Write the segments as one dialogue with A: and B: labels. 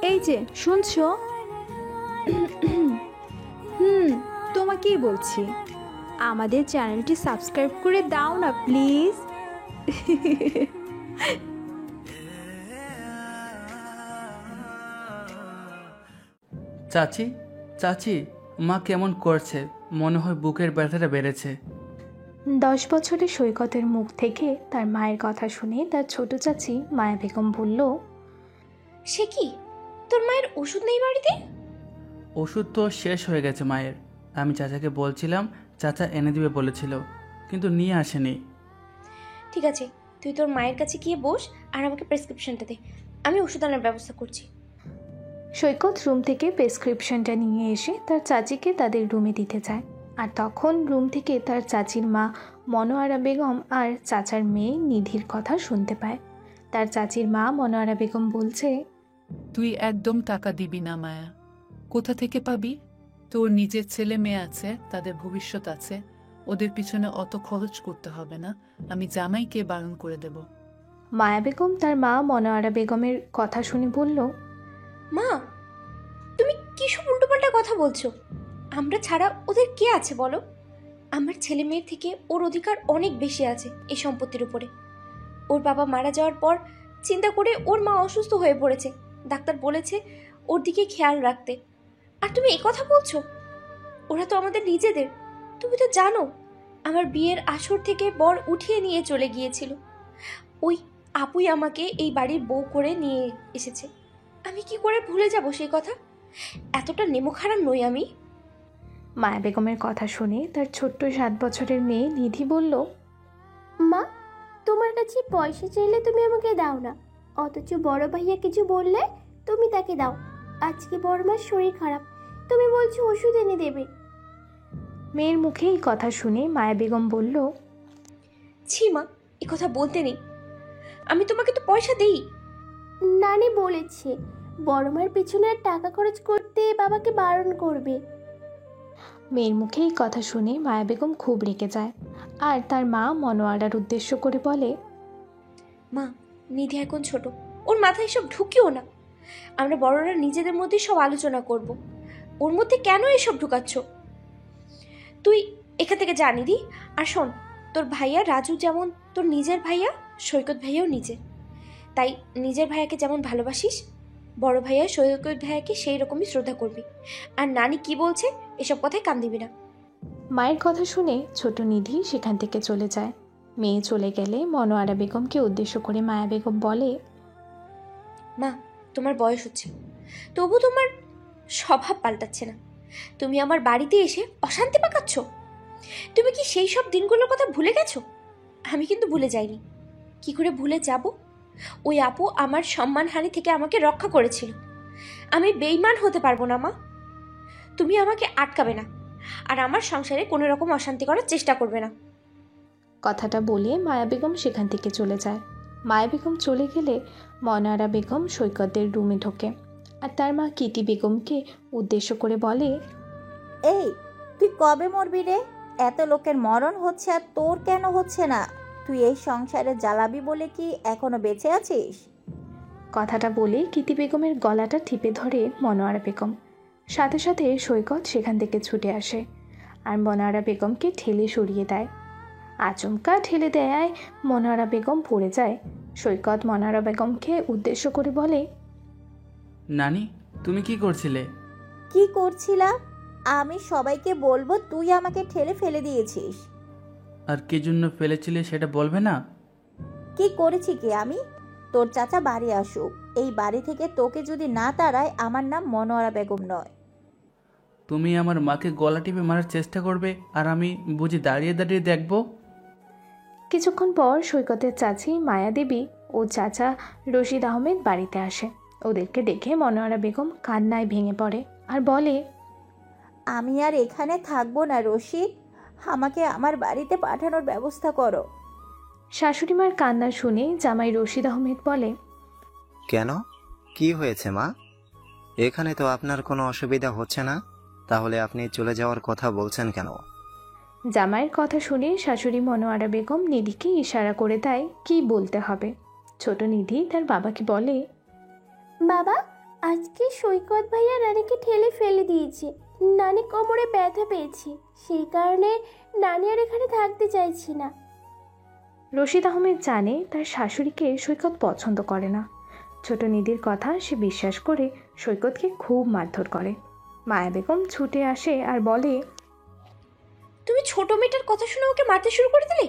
A: এই যে শুনছো? হুম, তোমাকেই বলছি, আমাদের চ্যানেলটি সাবস্ক্রাইব করে দাও না প্লিজ।
B: চাচি, চাচি, মা কেমন করছে? মনে হয় বুকের ব্যথাটা বেড়েছে।
C: 10 বছরের সৈকতের মুখ থেকে তার মায়ের কথা শুনে তার ছোট চাচি মায়া বেগম বলল,
D: সে কি, তোর মায়ের ওষুধ নেই বাড়িতে?
B: ওষুধ তো শেষ হয়ে গেছে মায়ের। আমি চাচাকে বলছিলাম, চাচা এনে দিবে বলেছিল, কিন্তু নিয়ে আসেনি।
D: ঠিক আছে, তুই তোর মায়ের কাছে গিয়ে বস আর আমাকে প্রেসক্রিপশনটা দে, আমি ওষুধ আনার ব্যবস্থা করছি।
C: সৈকত রুম থেকে প্রেসক্রিপশনটা নিয়ে এসে তার চাচিকে তাদের রুমে দিতে যায়। আর তখন রুম থেকে তার চাচির মা মনোয়ারা বেগম আর চাচার মেয়ে নিধির কথা শুনতে পায়। তার চাচির মা মনোয়ারা বেগম বলছে,
E: তুই একদম টাকা দিবি না মায়া। কোথা থেকে পাবি? তোর নিজের ছেলে মেয়ে আছে, তাদের ভবিষ্যৎ আছে, ওদের পিছনে অত খরচ করতে হবে না। আমি জামাইকে বারণ করে দেব।
C: মায়া বেগম তার মা মনোয়ারা বেগমের কথা শুনে বলল,
D: মা, তুমি কি সব উল্টোপাল্টা কথা বলছো? আমরা ছাড়া ওদের কে আছে বলো? আমার ছেলে মেয়ের থেকে ওর অধিকার অনেক বেশি আছে এই সম্পত্তির উপরে। ওর বাবা মারা যাওয়ার পর চিন্তা করে ওর মা অসুস্থ হয়ে পড়েছে, ডাক্তার বলেছে ওর দিকে খেয়াল রাখতে। আর তুমি এই কথা বলছো? ওরা তো আমাদের নিজেদের। তুমি তো জানো আমার বিয়ের আসর থেকে বর উঠিয়ে নিয়ে চলে গিয়েছিল। ওই আপুই আমাকে এই বাড়ির বউ করে নিয়ে এসেছে। আমি কি করে ভুলে যাব সেই কথা? এতটা নেমোখারাম নই আমি।
C: মায়া বেগমের কথা শুনে তার ছোট্ট 7 বছরের মেয়ে নিধি বলল,
F: মা, তোমার কাছে পয়সা চাইলে তুমি আমাকে দাও না, অথচ বড় ভাইয়া কিছু বললে তুমি তাকে দাও। আজকে বড় মার শরীর খারাপ, তুমি বলছো ওষুধ এনে দেবে।
C: মেয়ের মুখে এই কথা শুনে মায়া বেগম বলল,
D: ছি মা, এ কথা বলতে নেই। আমি তোমাকে তো পয়সা দেই।
F: নানি বলেছে বড় মার পিছনে আর টাকা খরচ করতে বাবাকে বারণ করবে।
C: মেয়ের মুখে এই কথা শুনে মায়া বেগম খুব রেগে যায় আর তার মা মনোয়ারার উদ্দেশ্য করে বলে,
D: মা, নিধি এখন ছোট, ওর মাথায় এসব ঢুকিও না। আমরা বড়রা নিজেদের মধ্যে সব আলোচনা করব। ওর মধ্যে কেন এসব ঢুকাচ্ছ? তুই এখান থেকে যা নিধি। আর শোন, তোর ভাইয়া রাজু যেমন তোর নিজের ভাইয়া, সৈকত ভাইয়াও নিজের। তাই নিজের ভাইয়াকে যেমন ভালোবাসিস, বড় ভাইয়া সৈকত ভাইয়াকে সেই রকমই শ্রদ্ধা করবি। আর নানি কি বলছে এসব কথায় কান দিবি না।
C: মায়ের কথা শুনে ছোট নিধি সেখান থেকে চলে যায়। মেয়ে চলে গেলে মনোয়ারা বেগমকে উদ্দেশ্য করে মায়া বেগম বলে,
D: মা, তোমার বয়স হচ্ছে, তবু তোমার স্বভাব পাল্টাচ্ছে না। তুমি আমার বাড়িতে এসে অশান্তি পাকাচ্ছ। তুমি কি সেই সব দিনগুলোর কথা ভুলে গেছো? আমি কিন্তু ভুলে যাইনি। কি করে ভুলে যাব? ওই আপু আমার সম্মানহানি থেকে আমাকে রক্ষা করেছিল। আমি বেইমান হতে পারবো না মা। তুমি আমাকে আটকাবে না, আর আমার সংসারে কোনো রকম অশান্তি করার চেষ্টা করবে না।
C: কথাটা বলে মায়া বেগম সেখান থেকে চলে যায়। মায়া বেগম চলে গেলে মনোয়ারা বেগম সৈকতের রুমে ঢোকে আর তার মা কিটি বেগমকে উদ্দেশ্য করে বলে,
G: এই, তুই কবে মরবি রে? এত লোকের মরণ হচ্ছে আর তোর কেন হচ্ছে না? তুই এই সংসারে জ্বালাবি বলে কি এখনো বেঁচে আছিস?
C: কথাটা বলে কিটি বেগমের গলাটা টিপে ধরে মনোয়ারা বেগম। সাথে সাথে সৈকত সেখান থেকে ছুটে আসে আর মনোয়ারা বেগমকে ঠেলে সরিয়ে দেয়। আচমকা ঠেলে দেয় মনোয়ারা বেগম পড়ে যায়। সৈকত মনোয়ারা বেগমকে উদ্দেশ্য করে বলে,
B: নানি, তুমি কি করছিলে?
G: কি করছিলাম? আমি সবাইকে বলবো তুই আমাকে ঠেলে ফেলে দিয়েছিস।
B: আর কি জন্য ফেলেছিলে সেটা বলবে না?
G: কি করেছি কি আমি? তোর চাচা বাড়ি আসুক, এই বাড়ি থেকে তোকে যদি না তাড়ায় আমার নাম মনোয়ারা বেগম নয়।
B: তুমি আমার মাকে গলা টিপে মারার চেষ্টা করবে আর আমি বুঝি দাঁড়িয়ে দাঁড়িয়ে দেখব?
C: কিছুক্ষণ পর সৈকতের চাচি মায়া দেবী ও চাচা রশিদ আহমেদ বাড়িতে আসে। ওদেরকে দেখে মনোয়ারা বেগম কান্নায় ভেঙে পড়ে আর বলে,
G: আমি আর এখানে থাকবো না রশিদ, আমাকে আমার বাড়িতে পাঠানোর ব্যবস্থা করো।
C: শাশুড়িমার কান্না শুনে জামাই রশিদ আহমেদ বলে,
H: কেন, কি হয়েছে মা? এখানে তো আপনার কোনো অসুবিধা হচ্ছে না, তাহলে আপনি চলে যাওয়ার কথা বলছেন কেন?
C: জামাইয়ের কথা শুনে শাশুড়ি মনোয়ারা বেগম নিধিকে ইশারা করে দেয় কি বলতে হবে। ছোট নিধি তার বাবাকে বলে,
F: বাবা, আজকে সৈকত ভাইয়া নানিকে ঠেলে ফেলে দিয়েছে। নানি কোমরে ব্যথা পেয়েছে, সেই কারণে নানি আর এখানে থাকতে চাইছি না।
C: রশিদ আহমেদ জানে তার শাশুড়িকে সৈকত পছন্দ করে না। ছোট নিধির কথা সে বিশ্বাস করে সৈকতকে খুব মারধর করে। মায়া বেগম ছুটে আসে আর বলে,
D: তুমি ছোট মেয়েটার কথা শুনে ওকে মারতে শুরু করে দিলে?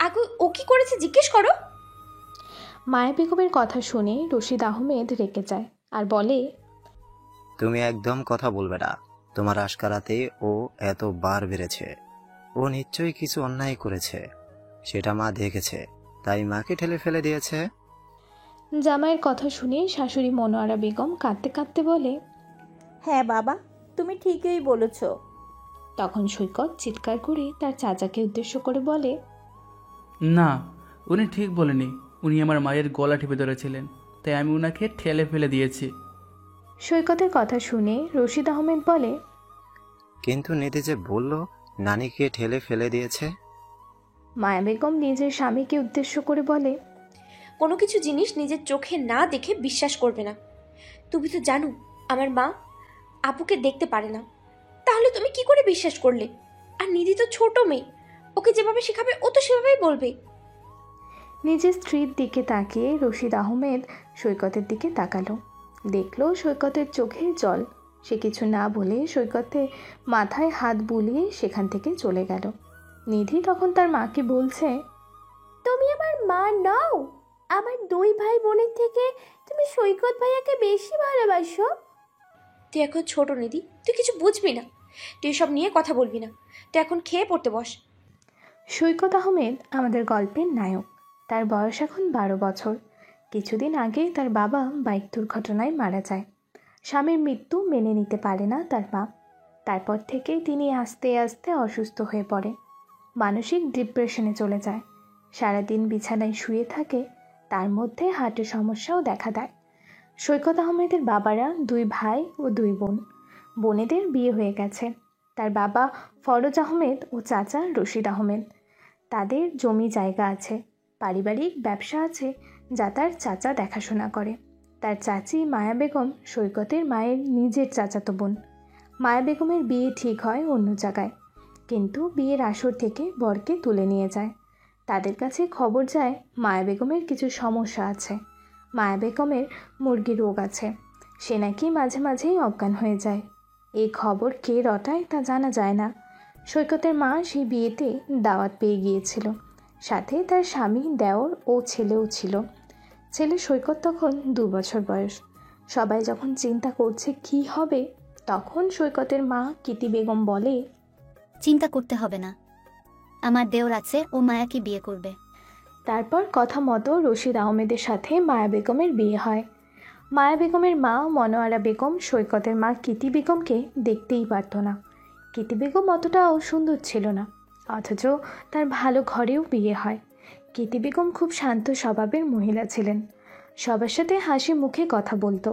D: আগে ও কি করেছে জিজ্ঞেস করো।
C: মায়া বেগমের কথা শুনে রশিদ আহমেদ রেগে যায় আর বলে,
H: তুমি একদম কথা বলবে না। তোমার আশকারাতে ও এত বার বেড়েছে। ও নিশ্চয়ই কিছু অন্যায় করেছে, সেটা মা দেখেছে, তাই মাকে ঠেলে ফেলে দিয়েছে।
C: জামাইয়ের কথা শুনে শাশুড়ি মনোয়ারা বেগম কাঁদতে কাঁদতে বলে,
G: হ্যাঁ বাবা, তুমি ঠিকই বলেছ।
C: তখন সৈকত চিৎকার করে তার চাচাকে উদ্দেশ্য করে বলে,
B: না, উনি ঠিক বলেনি। উনি আমার মায়ের গলা টিপে ধরেছিলেন, তাই আমি উনাকে ঠেলে ফেলে দিয়েছি।
C: সৈকতের কথা শুনে রশিদ আহমেদ বলে,
H: কিন্তু নিধি যে বলল নানিকে ঠেলে ফেলে দিয়েছে।
C: মায়া বেগম নিজের স্বামীকে উদ্দেশ্য করে বলে,
D: কোনো কিছু জিনিস নিজের চোখে না দেখে বিশ্বাস করবে না। তুমি তো জানো আমার মা আপুকে দেখতে পারে না, তাহলে তুমি কি করে বিশ্বাস করলে? আর নিধি তো ছোট মেয়ে, ওকে যেভাবে শেখাবে ও তো সেভাবেই বলবে।
C: নিজের স্ত্রীর দিকে তাকিয়ে রশিদ আহমেদ সৈকতের দিকে তাকালো। দেখলো সৈকতের চোখে জল। সে কিছু না বলে সৈকতে মাথায় হাত বুলিয়ে সেখান থেকে চলে গেল। নিধি তখন তার মাকে বলছে,
F: তুমি আমার মা নও? আমার দুই ভাই বোনের থেকে তুমি সৈকত ভাইয়াকে বেশি ভালোবাসো?
D: তুই এখন ছোট নিধি, তুই কিছু বুঝবি না। তুই এসব নিয়ে কথা বলবি না। তুই এখন খেয়ে পড়তে বস।
C: সৈকত আহমেদ আমাদের গল্পের নায়ক। তার বয়স এখন 12 বছর। কিছুদিন আগে তার বাবা বাইক দুর্ঘটনায় মারা যায়। স্বামীর মৃত্যু মেনে নিতে পারে না তার মা। তারপর থেকেই তিনি আস্তে আস্তে অসুস্থ হয়ে পড়ে, মানসিক ডিপ্রেশনে চলে যায়। সারাদিন বিছানায় শুয়ে থাকে, তার মধ্যে হার্টের সমস্যাও দেখা দেয়। সৈকত আহমেদের বাবারা 2 ভাই ও 2 বোন। বোনেদের বিয়ে হয়ে গেছে। তার বাবা ফরজ আহমেদ ও চাচা রশিদ আহমেদ। তাদের জমি জায়গা আছে, পারিবারিক ব্যবসা আছে যা তার চাচা দেখাশোনা করে। তার চাচি মায়া বেগম সৈকতের মায়ের নিজের চাচাতো বোন। মায়া বেগমের বিয়ে ঠিক হয় অন্য জায়গায়, কিন্তু বিয়ের আসর থেকে বরকে তুলে নিয়ে যায়। তাদের কাছে খবর যায় মায়া বেগমের কিছু সমস্যা আছে। মায়া বেগমের মুরগি রোগ আছে, সে নাকি মাঝে মাঝেই অজ্ঞান হয়ে যায়। এই খবর কে রটায় তা জানা যায় না। সৈকতের মা সেই বিয়েতে দাওয়াত পেয়ে গিয়েছিল, সাথে তার স্বামী, দেওর ও ছেলেও ছিল। ছেলে সৈকত তখন 2 বছর বয়স। সবাই যখন চিন্তা করছে কি হবে, তখন সৈকতের মা কিতি বেগম বলে,
I: চিন্তা করতে হবে না, আমার দেওর আছে, ও মায়াকে বিয়ে করবে।
C: তারপর কথা মতো রশিদ আহমেদের সাথে মায়া বেগমের বিয়ে হয়। মায়া বেগমের মা মনোয়ারা বেগম সৈকতের মা কিতি বেগমকে দেখতেই পারত না। কিতি বেগম অতটাও সুন্দর ছিল না, অথচ তার ভালো ঘরেও বিয়ে হয়। কিতি বেগম খুব শান্ত স্বভাবের মহিলা ছিলেন, সবার সাথে হাসি মুখে কথা বলতো,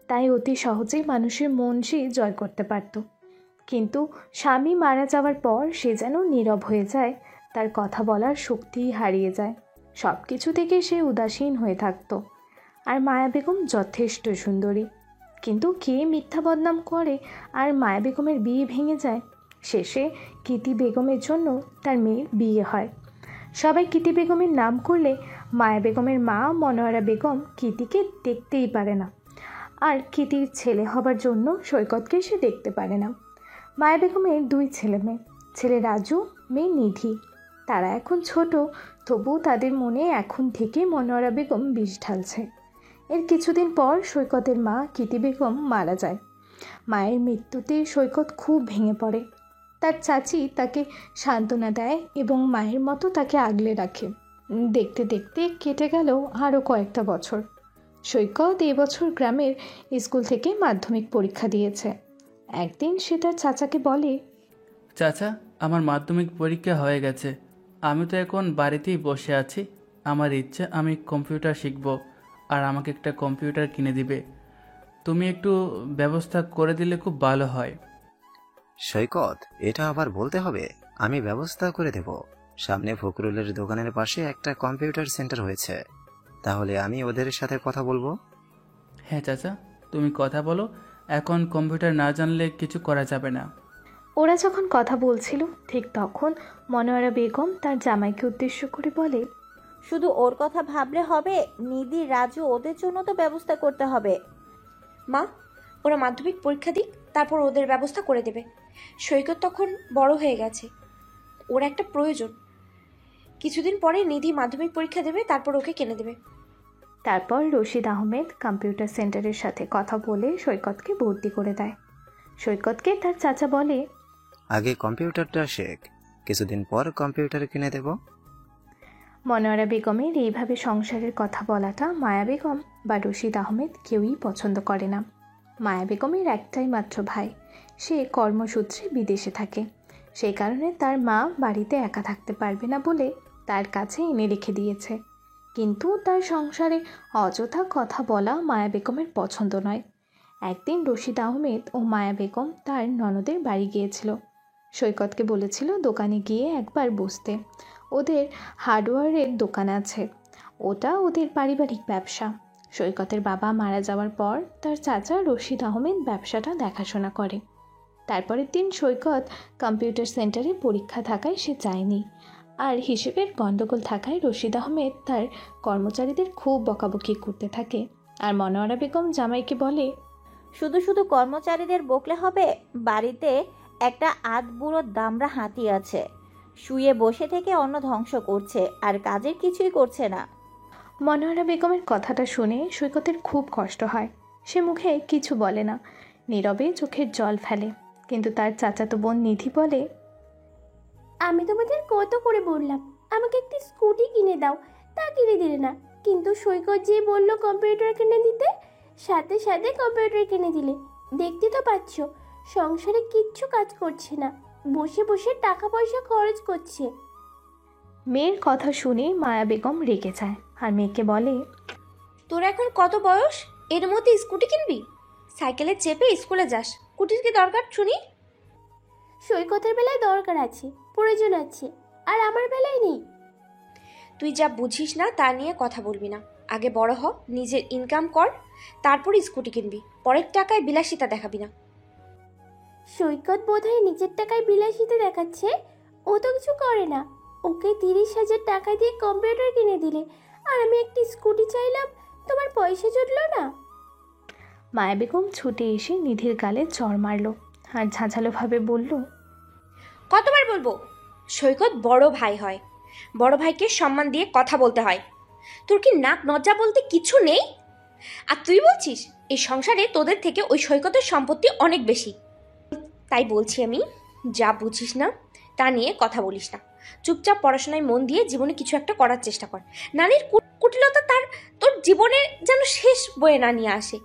C: তাই অতি সহজেই মানুষের মন সে জয় করতে পারত। কিন্তু স্বামী মারা যাওয়ার পর সে যেন নীরব হয়ে যায়, তার কথা বলার শক্তি হারিয়ে যায়, সব কিছু থেকে সে উদাসীন হয়ে থাকতো। আর মায়া বেগম যথেষ্ট সুন্দরী, কিন্তু কে মিথ্যা বদনাম করে আর মায়া বেগমের বিয়ে ভেঙে যায়। শেষে কিতি বেগমের জন্য তার মেয়ের বিয়ে হয়। সবাই কিতি বেগমের নাম করলে মায়া বেগমের মা মনোয়ারা বেগম কিতিকে দেখতেই পারে না, আর কিতির ছেলে হবার জন্য সৈকতকে সে দেখতে পারে না। মায়া বেগমের 2 ছেলে মেয়ে, ছেলে রাজু, মেয়ে নিধি। তারা এখন ছোট, তবু তাদের মনে এখন থেকে মনোয়ারা বেগম বিষ ঢালছে। এর কিছুদিন পর সৈকতের মা কিতি বেগম মারা যায়। মায়ের মৃত্যুতে সৈকত খুব ভেঙে পড়ে। তার চাচি তাকে সান্ত্বনা দেয় এবং মায়ের মতো তাকে আগলে রাখে। দেখতে দেখতে কেটে গেল আরও কয়েকটা বছর। সৈকত এবছর গ্রামের স্কুল থেকে মাধ্যমিক পরীক্ষা দিয়েছে। একদিন সে তার চাচাকে বলে,
B: চাচা, আমার মাধ্যমিক পরীক্ষা হয়ে গেছে। আমি তো এখন বাড়িতেই বসে আছি। আমার ইচ্ছে আমি কম্পিউটার শিখব, আর আমাকে একটা কম্পিউটার কিনে দিবে। তুমি একটু ব্যবস্থা করে দিলে খুব ভালো হয়।
H: সৈকত, এটা আবার বলতে হবে? আমি ব্যবস্থা করে দেব। সামনে ফকরুলের দোকানের পাশে একটা কম্পিউটার সেন্টার হয়েছে, তাহলে আমি ওদের সাথে কথা বলবো।
B: হ্যাঁ চাচা, তুমি কথা বলো, এখন কম্পিউটার না জানলে কিছু করা যাবে না।
C: ওরা যখন কথা বলছিল ঠিক তখন মনোয়ারা বেগম তার জামাইকে উদ্দেশ্য করে বলে,
G: শুধু ওর কথা ভাবলে হবে, নিধি রাজু ওদের জন্য তো ব্যবস্থা করতে হবে।
D: মা, ওরা মাধ্যমিক পরীক্ষা দিক, তারপর ওদের ব্যবস্থা করে দেবে। সৈকত তখন বড় হয়ে গেছে, ওর একটা প্রয়োজন। কিছুদিন পরে নিধি মাধ্যমিক পরীক্ষা দেবে, তারপর ওকে কিনে দেবে।
C: তারপর রশিদ আহমেদ কম্পিউটার সেন্টারের সাথে কথা বলে সৈকতকে ভর্তি করে দেয়। সৈকতকে তার চাচা বলে,
H: আগে কম্পিউটারটা শেখ, কিছুদিন পর কম্পিউটার কিনে দেব।
C: মনোয়ারা বেগমের এইভাবে সংসারের কথা বলাটা মায়া বেগম বা রশিদ আহমেদ কেউই পছন্দ করে না। মায়া বেগমের একটাই মাত্র ভাই, সে কর্মসূত্রে বিদেশে থাকে। সেই কারণে তার মা বাড়িতে একা থাকতে পারবে না বলে তার কাছে এনে রেখে দিয়েছে। কিন্তু তার সংসারে অযথা কথা বলা মায়া বেগমের পছন্দ নয়। একদিন রশিদ আহমেদ ও মায়া বেগম তার ননদের বাড়ি গিয়েছিল। সৈকতকে বলেছিল দোকানে গিয়ে একবার বসতে, ওদের হার্ডওয়্যারের দোকান আছে, ওটা ওদের পারিবারিক ব্যবসা। সৈকতের বাবা মারা যাওয়ার পর তার চাচা রশিদ আহমেদ ব্যবসাটা দেখাশোনা করে। তারপরের দিন সৈকত কম্পিউটার সেন্টারে পরীক্ষা থাকায় সে যায়নি, আর হিসেবের গণ্ডগোল থাকায় রশিদ আহমেদ তার কর্মচারীদের খুব বকাবকি করতে থাকে। আর মনোয়ারা বেগম জামাইকে বলে,
G: শুধু শুধু কর্মচারীদের বকলে হবে, বাড়িতে একটা আধবুড়ো দামড়া হাতি আছে, শুয়ে বসে থেকে অন্ন ধ্বংস করছে আর কাজের কিছুই করছে না।
C: মনোয়ারা বেগমের কথাটা শুনে সৈকতের খুব কষ্ট হয়। সে মুখে কিছু বলে না, নীরবে চোখের জল ফেলে। কিন্তু তার চাচাতো বোন নিধি বলে,
F: আমি তোমাদের কত করে বললাম আমাকে একটি স্কুটি কিনে দাও, তা কিনে দিলে না। কিন্তু সৈকত যে বললো কম্পিউটার কিনে দিতে, সাথে সাথে কম্পিউটার কিনে দিলে। দেখতে তো পাচ্ছ সংসারে কিচ্ছু কাজ করছে না, বসে বসে টাকা পয়সা খরচ করছে।
C: মেয়ের কথা শুনে মায়া বেগম রেগে যায় আর মেয়েকে বলে,
D: তোর এখন কত বয়স, এর মধ্যে স্কুটি কিনবি? সাইকেলে চেপে স্কুলে যাস, স্কুটির কি দরকার শুনি?
F: সৈকতের বেলায় দরকার আছে, প্রয়োজন আছে, আর আমার বেলায় নেই।
D: তুই যা বুঝিস না তা নিয়ে কথা বলবি না। আগে বড় হ, নিজের ইনকাম কর, তারপর স্কুটি কিনবি। পরের টাকায় বিলাসিতা দেখাবি না।
F: সৈকত বোধহয় নিজের টাকায় বিলাসিতা দেখাচ্ছে, ও তো কিছু করে না। ওকে 30,000 টাকা দিয়ে কম্পিউটার কিনে দিলে, আর আমি একটি স্কুটি চাইলাম, তোমার পয়সা জুটলো না?
C: মায়া বেগম ছুটে এসে নিধির গালে চড় মারল আর ঝাঁঝালোভাবে বলল,
D: কতবার বলবো, সৈকত বড় ভাই হয়, বড় ভাইকে সম্মান দিয়ে কথা বলতে হয়। তোর কি নাক লজ্জা বলতে কিছু নেই? আর তুই বলছিস এই সংসারে তোদের থেকে ওই সৈকতের সম্পত্তি অনেক বেশি। তাই বলছি আমি, যা বুঝিস না তা নিয়ে কথা বলিস না। চুপচাপ পড়াশোনায় মন দিয়ে জীবনে কিছু একটা করার চেষ্টা কর। নানির কুটিলতা তোর জীবনে যেন শেষ বয়ে না নিয়ে আসে।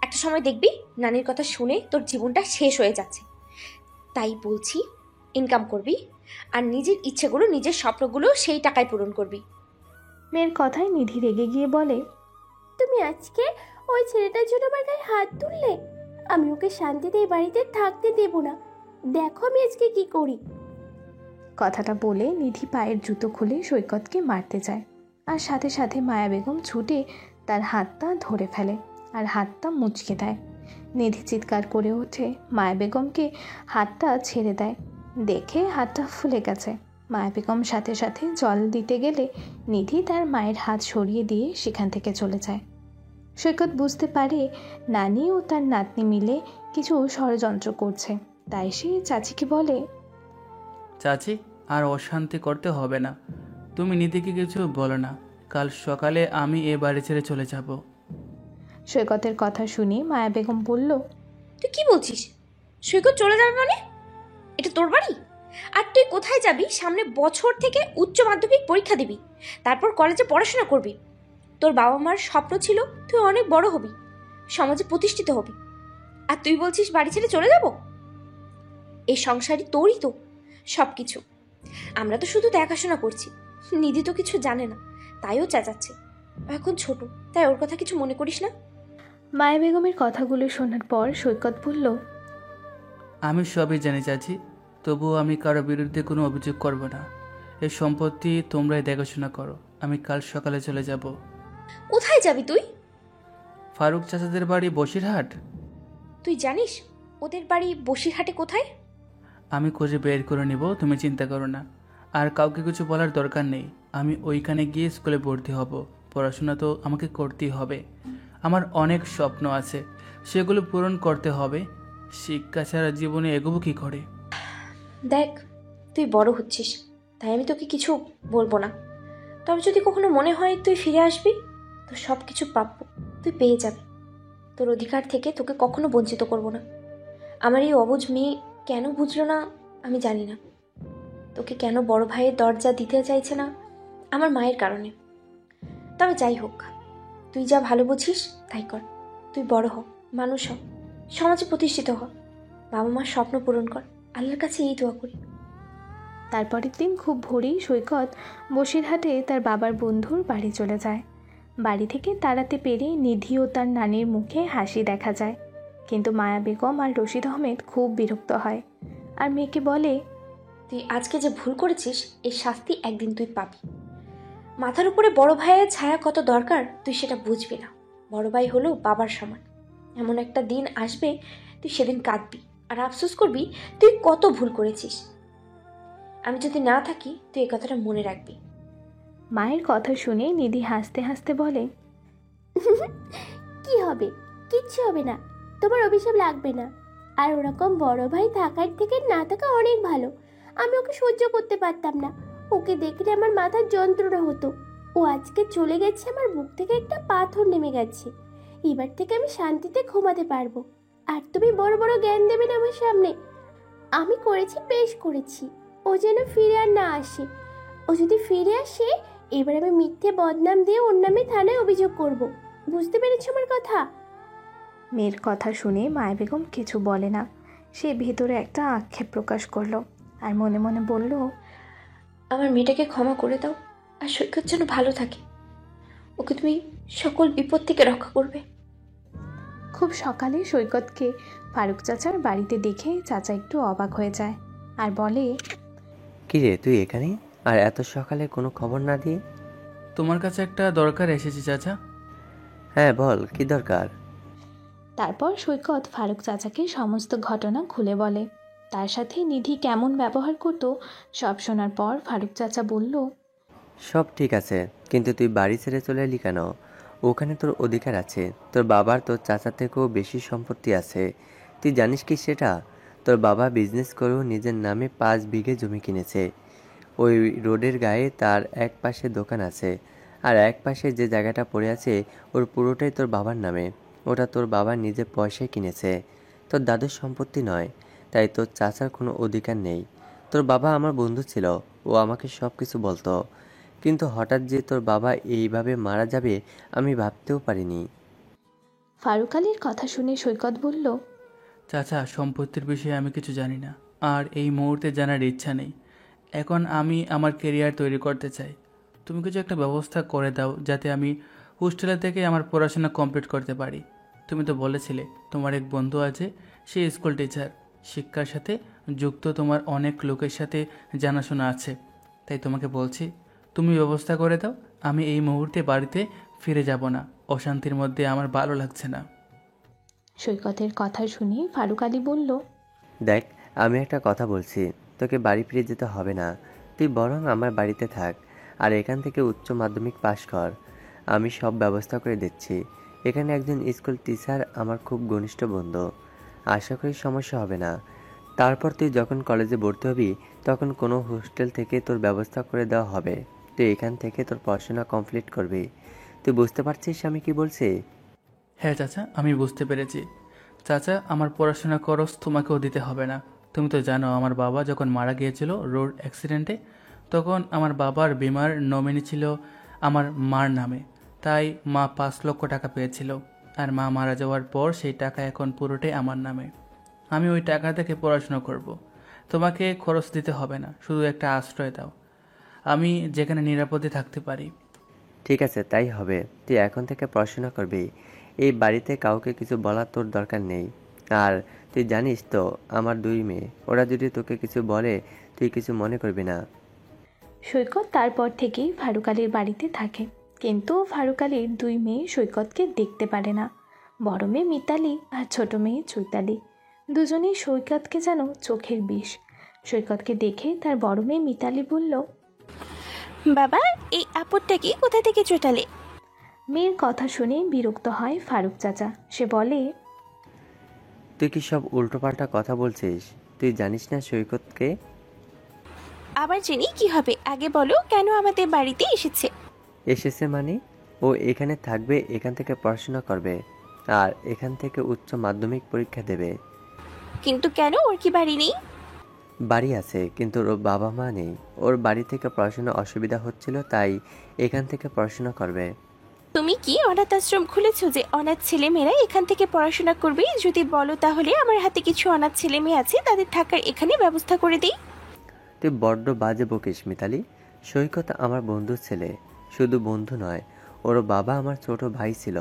D: একটা সময় দেখবি নানির কথা শুনে তোর জীবনটা শেষ হয়ে যাচ্ছে। তাই বলছি, ইনকাম করবি আর নিজের ইচ্ছেগুলো, নিজের স্বপ্নগুলো সেই টাকায় পূরণ করবি।
C: মেয়ের কথায় নিধি রেগে গিয়ে বলে,
F: তুমি আজকে ওই ছেলেটার জন্য আমার গায়ে হাত তুললে? আমি ওকে শান্তিতে এই বাড়িতে থাকতে দেব না। দেখো আমি আজকে কি করি।
C: কথাটা বলে নিধি পায়ের জুতো খুলে সৈকতকে মারতে যায়, আর সাথে সাথে মায়া বেগম ছুটে তার হাতটা ধরে ফেলে আর হাতটা মুচকে দেয়। নিধি চিৎকার করে ওঠে, মায়া বেগমকে হাতটা ছেড়ে দেয়। দেখে হাতটা ফুলে গেছে। মায়া বেগম সাথে সাথে জল দিতে গেলে নিধি তার মায়ের হাত সরিয়ে দিয়ে সেখান থেকে চলে যায়। সৈকত বুঝতে পারে নানি ও তার নাতনি মিলে কিছু ষড়যন্ত্র করছে, তাই সে চাচিকে বলে,
B: চাচি, আর অশান্তি করতে হবে না, তুমি নিধিকে কিছু বলো না, কাল সকালে আমি এ বাড়ি ছেড়ে চলে যাব।
C: সৈকতের কথা শুনে মায়া বেগম বলল,
D: তুই কি বলছিস? সৈকত চলে যাবে মানে? এটা তোর বাড়ি? আর তুই কোথায় যাবি? সামনে বছর থেকে উচ্চ মাধ্যমিক পরীক্ষা দিবি, তারপর কলেজে পড়াশোনা করবি। তোর বাবা মার স্বপ্ন ছিল তুই অনেক বড় হবি, সমাজে প্রতিষ্ঠিত হবি, আর তুই বলছিস বাড়ি ছেড়ে চলে যাব? এই সংসারই তোরই তো সব কিছু। আমরা তো শুধু দেখাশোনা করছি, নিধি তো কিছু জানে না, তাইও চেঁচাচ্ছে। এখন ছোট, তাই ওর কথা কিছু মনে করিস না।
C: মায়া বেগমের কথাগুলো শোনার পর সৈকত বলল,
B: আমি সবই জানি চাচি, তবুও আমি কারো বিরুদ্ধে কোনো অভিযোগ করব না। এই সম্পত্তি তোমরাই দেখাশোনা করো, আমি কাল সকালে চলে যাব।
D: কোথায় যাবি তুই?
B: ফারুক চাচাদের বাড়ি বসিরহাট?
D: তুই জানিস ওদের বাড়ি বসিরহাটে কোথায়?
B: আমি খুঁজে বের করে নিব, তুমি চিন্তা করো না। আর কাউকে কিছু বলার দরকার নেই। আমি ওইখানে গিয়ে স্কুলে ভর্তি হব। পড়াশোনা তো আমাকে করতেই হবে। আমার অনেক স্বপ্ন আছে, সেগুলো পূরণ করতে হবে। শিক্ষা ছাড়া জীবনে এগোবো কী করে?
D: দেখ, তুই বড় হচ্ছিস, তাই আমি তোকে কিছু বলবো না। তবে যদি কখনো মনে হয় তুই ফিরে আসবি, তো সব কিছু প্রাপ্য তুই পেয়ে যাবি। তোর অধিকার থেকে তোকে কখনো বঞ্চিত করব না। আমার এই অবুঝ মেয়ে কেন বুঝলো না আমি জানি না। তোকে কেন বড় ভাইয়ের দরজা দিতে চাইছে না, আমার মায়ের কারণে। তবে যাই হোক, তুই যা ভালো বুঝিস তাই কর। তুই বড় হ, মানুষ হ, সমাজে প্রতিষ্ঠিত হ, বাবা মার স্বপ্ন পূরণ কর। আল্লাহর কাছে এই দোয়া করি।
C: তারপরের দিন খুব ভোরেই সৈকত বসিরহাটে তার বাবার বন্ধুর বাড়ি চলে যায়। বাড়ি থেকে তাড়াতে পেরে নিধি ও তার নানির মুখে হাসি দেখা যায়। কিন্তু মায়া বেগম আর রশিদ আহমেদ খুব বিরক্ত হয় আর মেয়েকে বলে,
D: তুই আজকে যে ভুল করেছিস এর শাস্তি একদিন তুই পাবি। মাথার উপরে বড় ভাইয়ের ছায়া কত দরকার তুই সেটা বুঝবি না। বড় ভাই হলো বাবার সমান। এমন একটা দিন আসবে তুই সেদিন কাঁদবি আর আফসোস করবি তুই কত ভুল করেছিস। আমি যদি না থাকি তুই এই কথাটা মনে রাখবি।
C: মায়ের কথা শুনে নিধি হাসতে হাসতে বলে,
F: কি হবে? কিচ্ছু হবে না, তোমার অভিশাপ লাগবে না। আর ওরকম বড় ভাই থাকার থেকে না থাকা অনেক ভালো। আমি ওকে সহ্য করতে পারতাম না। ওকে দেখলে আমার মাথার যন্ত্রণা হতো। ও আজকে চলে গেছে, আমার বুক থেকে একটা পাথর নেমে গেছে। এবার থেকে আমি শান্তিতে ঘুমাতে পারবো। আর তুমি বড় বড় জ্ঞান দেবে না আমার সামনে। আমি করেছি, বেশ করেছি। ও যেন ফিরে আর না আসে। ও যদি ফিরে আসে, এবার আমি মিথ্যে বদনাম দিয়ে ওর নামে থানায় অভিযোগ করব। বুঝতে পেরেছো আমার কথা?
C: মেয়ের কথা শুনে মায়া বেগম কিছু বলে না। সে ভেতরে একটা আক্ষেপ প্রকাশ করলো আর মনে মনে বলল,
D: আমার মেয়েটাকে ক্ষমা করে দাও, আর সৈকত যেন ভালো থাকে। ওকে তুমি সকল বিপদ থেকে রক্ষা করবে।
C: খুব সকালে সৈকতকে ফারুক চাচার বাড়িতে দেখে চাচা একটু অবাক হয়ে যায় আর বলে,
J: কি রে তুই এখানে, আর এত সকালে কোনো খবর না দিয়ে?
B: তোমার কাছে একটা দরকার এসেছি চাচা।
J: হ্যাঁ বল, কি দরকার?
C: তারপর সৈকত ফারুক চাচাকে সমস্ত ঘটনা খুলে বলে। তার সাথে নিধি কেমন ব্যবহার করতো সব শোনার পর ফারুক চাচা বলল,
J: সব ঠিক আছে, কিন্তু তুই বাড়ি ছেড়ে চলে এলি কেন? ওখানে তোর অধিকার আছে। তোর বাবার তোর চাচার থেকেও বেশি সম্পত্তি আছে। তুই জানিস কি সেটা? তোর বাবা বিজনেস করেও নিজের নামে 5 বিঘে জমি কিনেছে। ওই রোডের গায়ে তার এক পাশে দোকান আছে, আর এক পাশে যে জায়গাটা পড়ে আছে ওর পুরোটাই তোর বাবার নামে। ওটা তোর বাবা নিজের পয়সায় কিনেছে, তোর দাদুর সম্পত্তি নয়। তাই তোর চাচার কোনো অধিকার নেই। তোর বাবা আমার বন্ধু ছিল, ও আমাকে সব কিছু বলতো। কিন্তু হঠাৎ যে তোর বাবা এইভাবে মারা যাবে আমি ভাবতেও পারিনি।
C: ফারুক আলীর কথা শুনে সৈকত বলল,
B: চাচা, সম্পত্তির বিষয়ে আমি কিছু জানি না, আর এই মুহূর্তে জানার ইচ্ছা নেই। এখন আমি আমার কেরিয়ার তৈরি করতে চাই। তুমি কিছু একটা ব্যবস্থা করে দাও যাতে আমি হোস্টেলে থেকে আমার পড়াশোনা কমপ্লিট করতে পারি। তুমি তো বলেছিলে তোমার এক বন্ধু আছে, সে স্কুল টিচার। শিক্ষার সাথে যুক্ত তোমার অনেক লোকের সাথে জানাশোনা আছে। তাই তোমাকে বলছি, তুমি ব্যবস্থা করে দাও। আমি এই মুহূর্তে বাড়িতে ফিরে যাব না। অশান্তির মধ্যে আমার ভালো লাগছে না।
C: সৈকতের কথা শুনে ফারুক আলী বলল,
J: দেখ, আমি একটা কথা বলছি, তোকে বাড়ি ফিরে যেতে হবে না। তুই বরং আমার বাড়িতে থাক, আর এখান থেকে উচ্চ মাধ্যমিক পাশ কর। আমি সব ব্যবস্থা করে দিচ্ছি। এখানে একজন স্কুল টিচার আমার খুব ঘনিষ্ঠ বন্ধু। আশা করি সমস্যা হবে না। তারপর তুই যখন কলেজে ভর্তি হবি তখন কোনো হোস্টেল থেকে তোর ব্যবস্থা করে দেওয়া হবে। তুই এখান থেকে তোর পড়াশোনা কমপ্লিট করবি। তুই বুঝতে পারছিস আমি কি বলছি?
B: হ্যাঁ চাচা, আমি বুঝতে পেরেছি। চাচা, আমার পড়াশোনা খরচ তোমাকেও দিতে হবে না। তুমি তো জানো আমার বাবা যখন মারা গিয়েছিল রোড অ্যাক্সিডেন্টে, তখন আমার বাবার বিমার নমিনি ছিল আমার মার নামে। তাই মা 5 লক্ষ টাকা পেয়েছিল, আর মা মারা যাওয়ার পর সেই টাকা এখন পুরোটাই আমার নামে। আমি ওই টাকা থেকে পড়াশোনা করব। তোমাকে খরচ দিতে হবে না, শুধু একটা আশ্রয় দাও, আমি যেখানে নিরাপদে থাকতে পারি।
J: ঠিক আছে, তাই হবে। তুই এখন থেকে পড়াশোনা করবি। এই বাড়িতে কাউকে কিছু বলার তোর দরকার নেই। আর তুই জানিস তো আমার 2 মেয়ে, ওরা যদি তোকে কিছু বলে তুই কিছু মনে করবি না।
C: সৈকত তারপর থেকেই ফারুক আলীর বাড়িতে থাকে, কিন্তু ফারুক আলীর 2 মেয়ে সৈকতকে দেখতে পারে না। বড় মেয়ে মিতালি আর ছোট মেয়ে চৈতালি দুজনেই সৈকতকে যেন চোখের বিষ। সৈকতকে দেখে তার বড় মেয়ে মিতালি বলল,
F: বাবা, এই আপদটা কি কোথা থেকে চোটালে?
C: মেয়ের কথা শুনে বিরক্ত হয় ফারুক চাচা। সে বলে,
J: তুই কি সব উল্টোপাল্টা কথা বলছিস? তুই জানিস না সৈকতকে?
F: আবার জেনে কি হবে, আগে বলো কেন আমাদের বাড়িতে এসেছে?
J: এসেছে মানে ও এখানে থাকবে, এখান থেকে পড়াশোনা করবে আর এখান থেকে উচ্চ মাধ্যমিক পরীক্ষা দেবে।
F: কিন্তু কেন, ওর কি বাড়ি নেই?
J: বাড়ি আছে, কিন্তু ওর বাবা মা নেই। ওর বাড়ি থেকে পড়াশোনা অসুবিধা হচ্ছিল, তাই এখান থেকে পড়াশোনা করবে।
F: তুমি কি অনাথ আশ্রম খুলেছো যে অনাথ ছেলে মেয়েরা এখান থেকে পড়াশোনা করবে? যদি বলো তাহলে আমার হাতে কিছু অনাথ ছেলে মেয়ে আছে, তাদের থাকার এখানে ব্যবস্থা করে দিই।
J: তুই বড্ড বাজে বকিস মিতালি। সৈকত আমার বন্ধুর ছেলে, শুধু বন্ধু নয়, ওর বাবা আমার ছোট ভাই ছিল।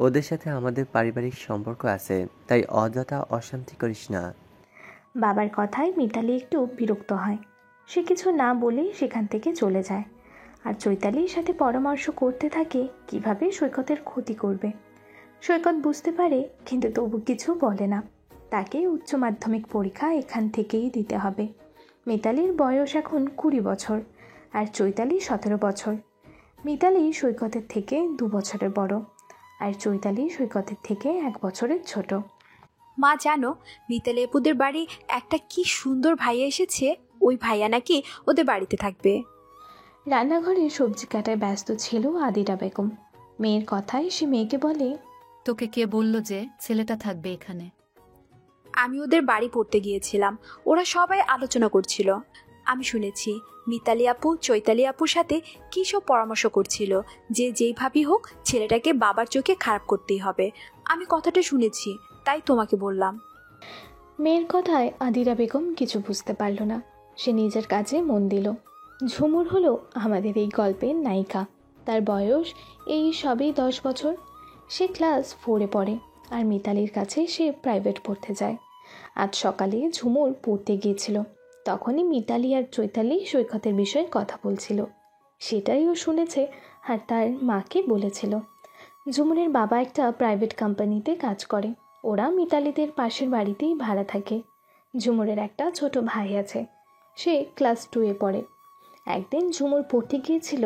J: ওদের সাথে আমাদের পারিবারিক সম্পর্ক আছে, তাই অযথা অশান্তি করিস না।
C: বাবার কথায় মিতালি একটু বিরক্ত হয়। সে কিছু না বলে সেখান থেকে চলে যায়। আর চৈতালির সাথে পরামর্শ করতে থাকে কিভাবে সৈকতের ক্ষতি করবে। সৈকত বুঝতে পারে, কিন্তু তবু কিছু বলে না। তাকে উচ্চ মাধ্যমিক পরীক্ষা এখান থেকেই দিতে হবে। মিতালির বয়স এখন 20 বছর আর চৈতালি 17 বছর। মিতালি সৈকতের থেকে 2 বছরের বড় আর চৈতালি সৈকতের থেকে 1 বছরের ছোট।
A: মা জানো, মিতালি আপুদের বাড়ি একটা কি সুন্দর ভাইয়া এসেছে। ওই ভাইয়া নাকি ওদের বাড়িতে থাকবে।
C: রান্নাঘরে সবজি কাটায় ব্যস্ত ছিল আদিরা বেগম। মেয়ের কথায় সে মেয়েকে বলে,
E: তোকে কে বলল যে ছেলেটা থাকবে এখানে?
A: আমি ওদের বাড়ি পড়তে গিয়েছিলাম, ওরা সবাই আলোচনা করছিল। আমি শুনেছি মিতালি আপু চৈতালি আপুর সাথে কী সব পরামর্শ করছিল, যে যেইভাবেই হোক ছেলেটাকে বাবার চোখে খারাপ করতেই হবে। আমি কথাটা শুনেছি, তাই তোমাকে বললাম।
C: মেয়ের কথায় আদিরা বেগম কিছু বুঝতে পারল না। সে নিজের কাজে মন দিল। ঝুমুর হলো আমাদের এই গল্পের নায়িকা। তার বয়স এই সবেই 10 বছর। সে ক্লাস 4-এ পড়ে আর মিতালির কাছে সে প্রাইভেট পড়তে যায়। আজ সকালে ঝুমুর পড়তে গিয়েছিল, তখনই মিতালি আর চৈতালি সৈকতের বিষয়ে কথা বলছিল। সেটাই ও শুনেছে আর তার মাকে বলেছিল। ঝুমুরের বাবা একটা প্রাইভেট কোম্পানিতে কাজ করে। ওরা মিতালিদের পাশের বাড়িতেই ভাড়া থাকে। ঝুমুরের একটা ছোট ভাই আছে, সে ক্লাস 2-এ পড়ে। একদিন ঝুমুর পড়তে গিয়েছিল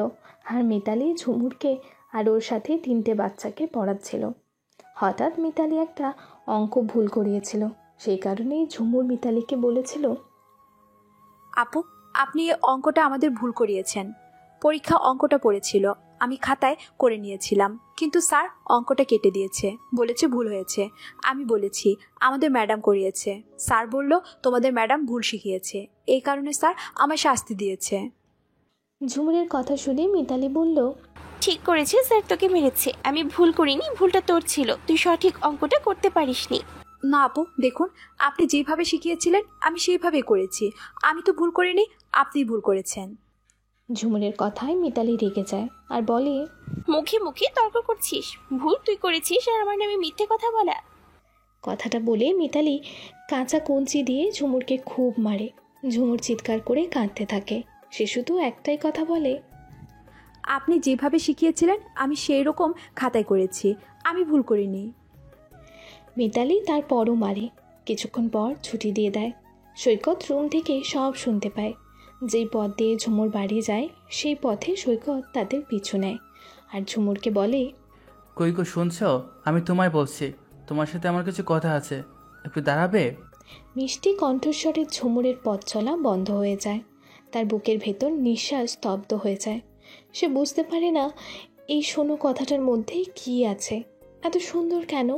C: আর মিতালি ঝুমুরকে আর ওর সাথে 3টে বাচ্চাকে পড়াচ্ছিল। হঠাৎ মিতালি একটা অঙ্ক ভুল করিয়েছিল। সেই কারণেই ঝুমুর মিতালিকে বলেছিল,
A: আপু, আপনি এই অঙ্কটা আমাদের ভুল করিয়েছেন। পরীক্ষা অঙ্কটা পড়েছিল, আমি খাতায় করে নিয়েছিলাম, কিন্তু স্যার অঙ্কটা কেটে দিয়েছে, বলেছে ভুল হয়েছে। আমি বলেছি আমাদের ম্যাডাম করিয়েছে। স্যার বলল তোমাদের ম্যাডাম ভুল শিখিয়েছে, এই কারণে স্যার আমার শাস্তি দিয়েছে।
C: ঝুমুরের কথা শুনে মিতালি বলল,
F: ঠিক করেছে, স্যার তোকে মেরেছে। আমি ভুল করিনি, ভুলটা তোর ছিল, তুই সঠিক অঙ্কটা করতে পারিসনি।
A: না আপু, দেখুন আপনি যেভাবে শিখিয়েছিলেন আমি সেইভাবেই করেছি। আমি তো ভুল করিনি, আপনি ভুল করেছেন।
C: ঝুমুরের কথায় মিতালি রেগে যায় আর বলে,
F: মুখে মুখে তর্ক করছিস? ভুল তুই করেছিস আর আমার নামে মিথ্যে কথা বলা?
C: কথাটা বলে মিতালি কাঁচা কঞ্চি দিয়ে ঝুমুরকে খুব মারে। ঝুমুর চিৎকার করে কাঁদতে থাকে। সে শুধু একটাই কথা বলে,
A: আপনি যেভাবে শিখিয়েছিলেন আমি সেই রকম খাতায় করেছি, আমি ভুল করিনি।
C: মিতালি তারপরও মারে। কিছুক্ষণ পর ছুটি দিয়ে দেয়। সৈকত রুম থেকে সব শুনতে পায়। যেই পথ দিয়ে ঝুমুর বাড়ি যায় সেই পথে সৈকত তাদের পিছু নেয় আর ঝুমুরকে বলে,
B: কই গো শুনছো? আমি তোমায় বলছি, তোমার সাথে আমার কিছু কথা আছে, একটু দাঁড়াবে?
C: মিষ্টি কণ্ঠস্বরে ঝুমুরের পথ চলা বন্ধ হয়ে যায়। তার বুকের ভেতর নিঃশ্বাস স্তব্ধ হয়ে যায়। সে বুঝতে পারে না এই শোনো কথাটার মধ্যে কী আছে, এত সুন্দর কেন।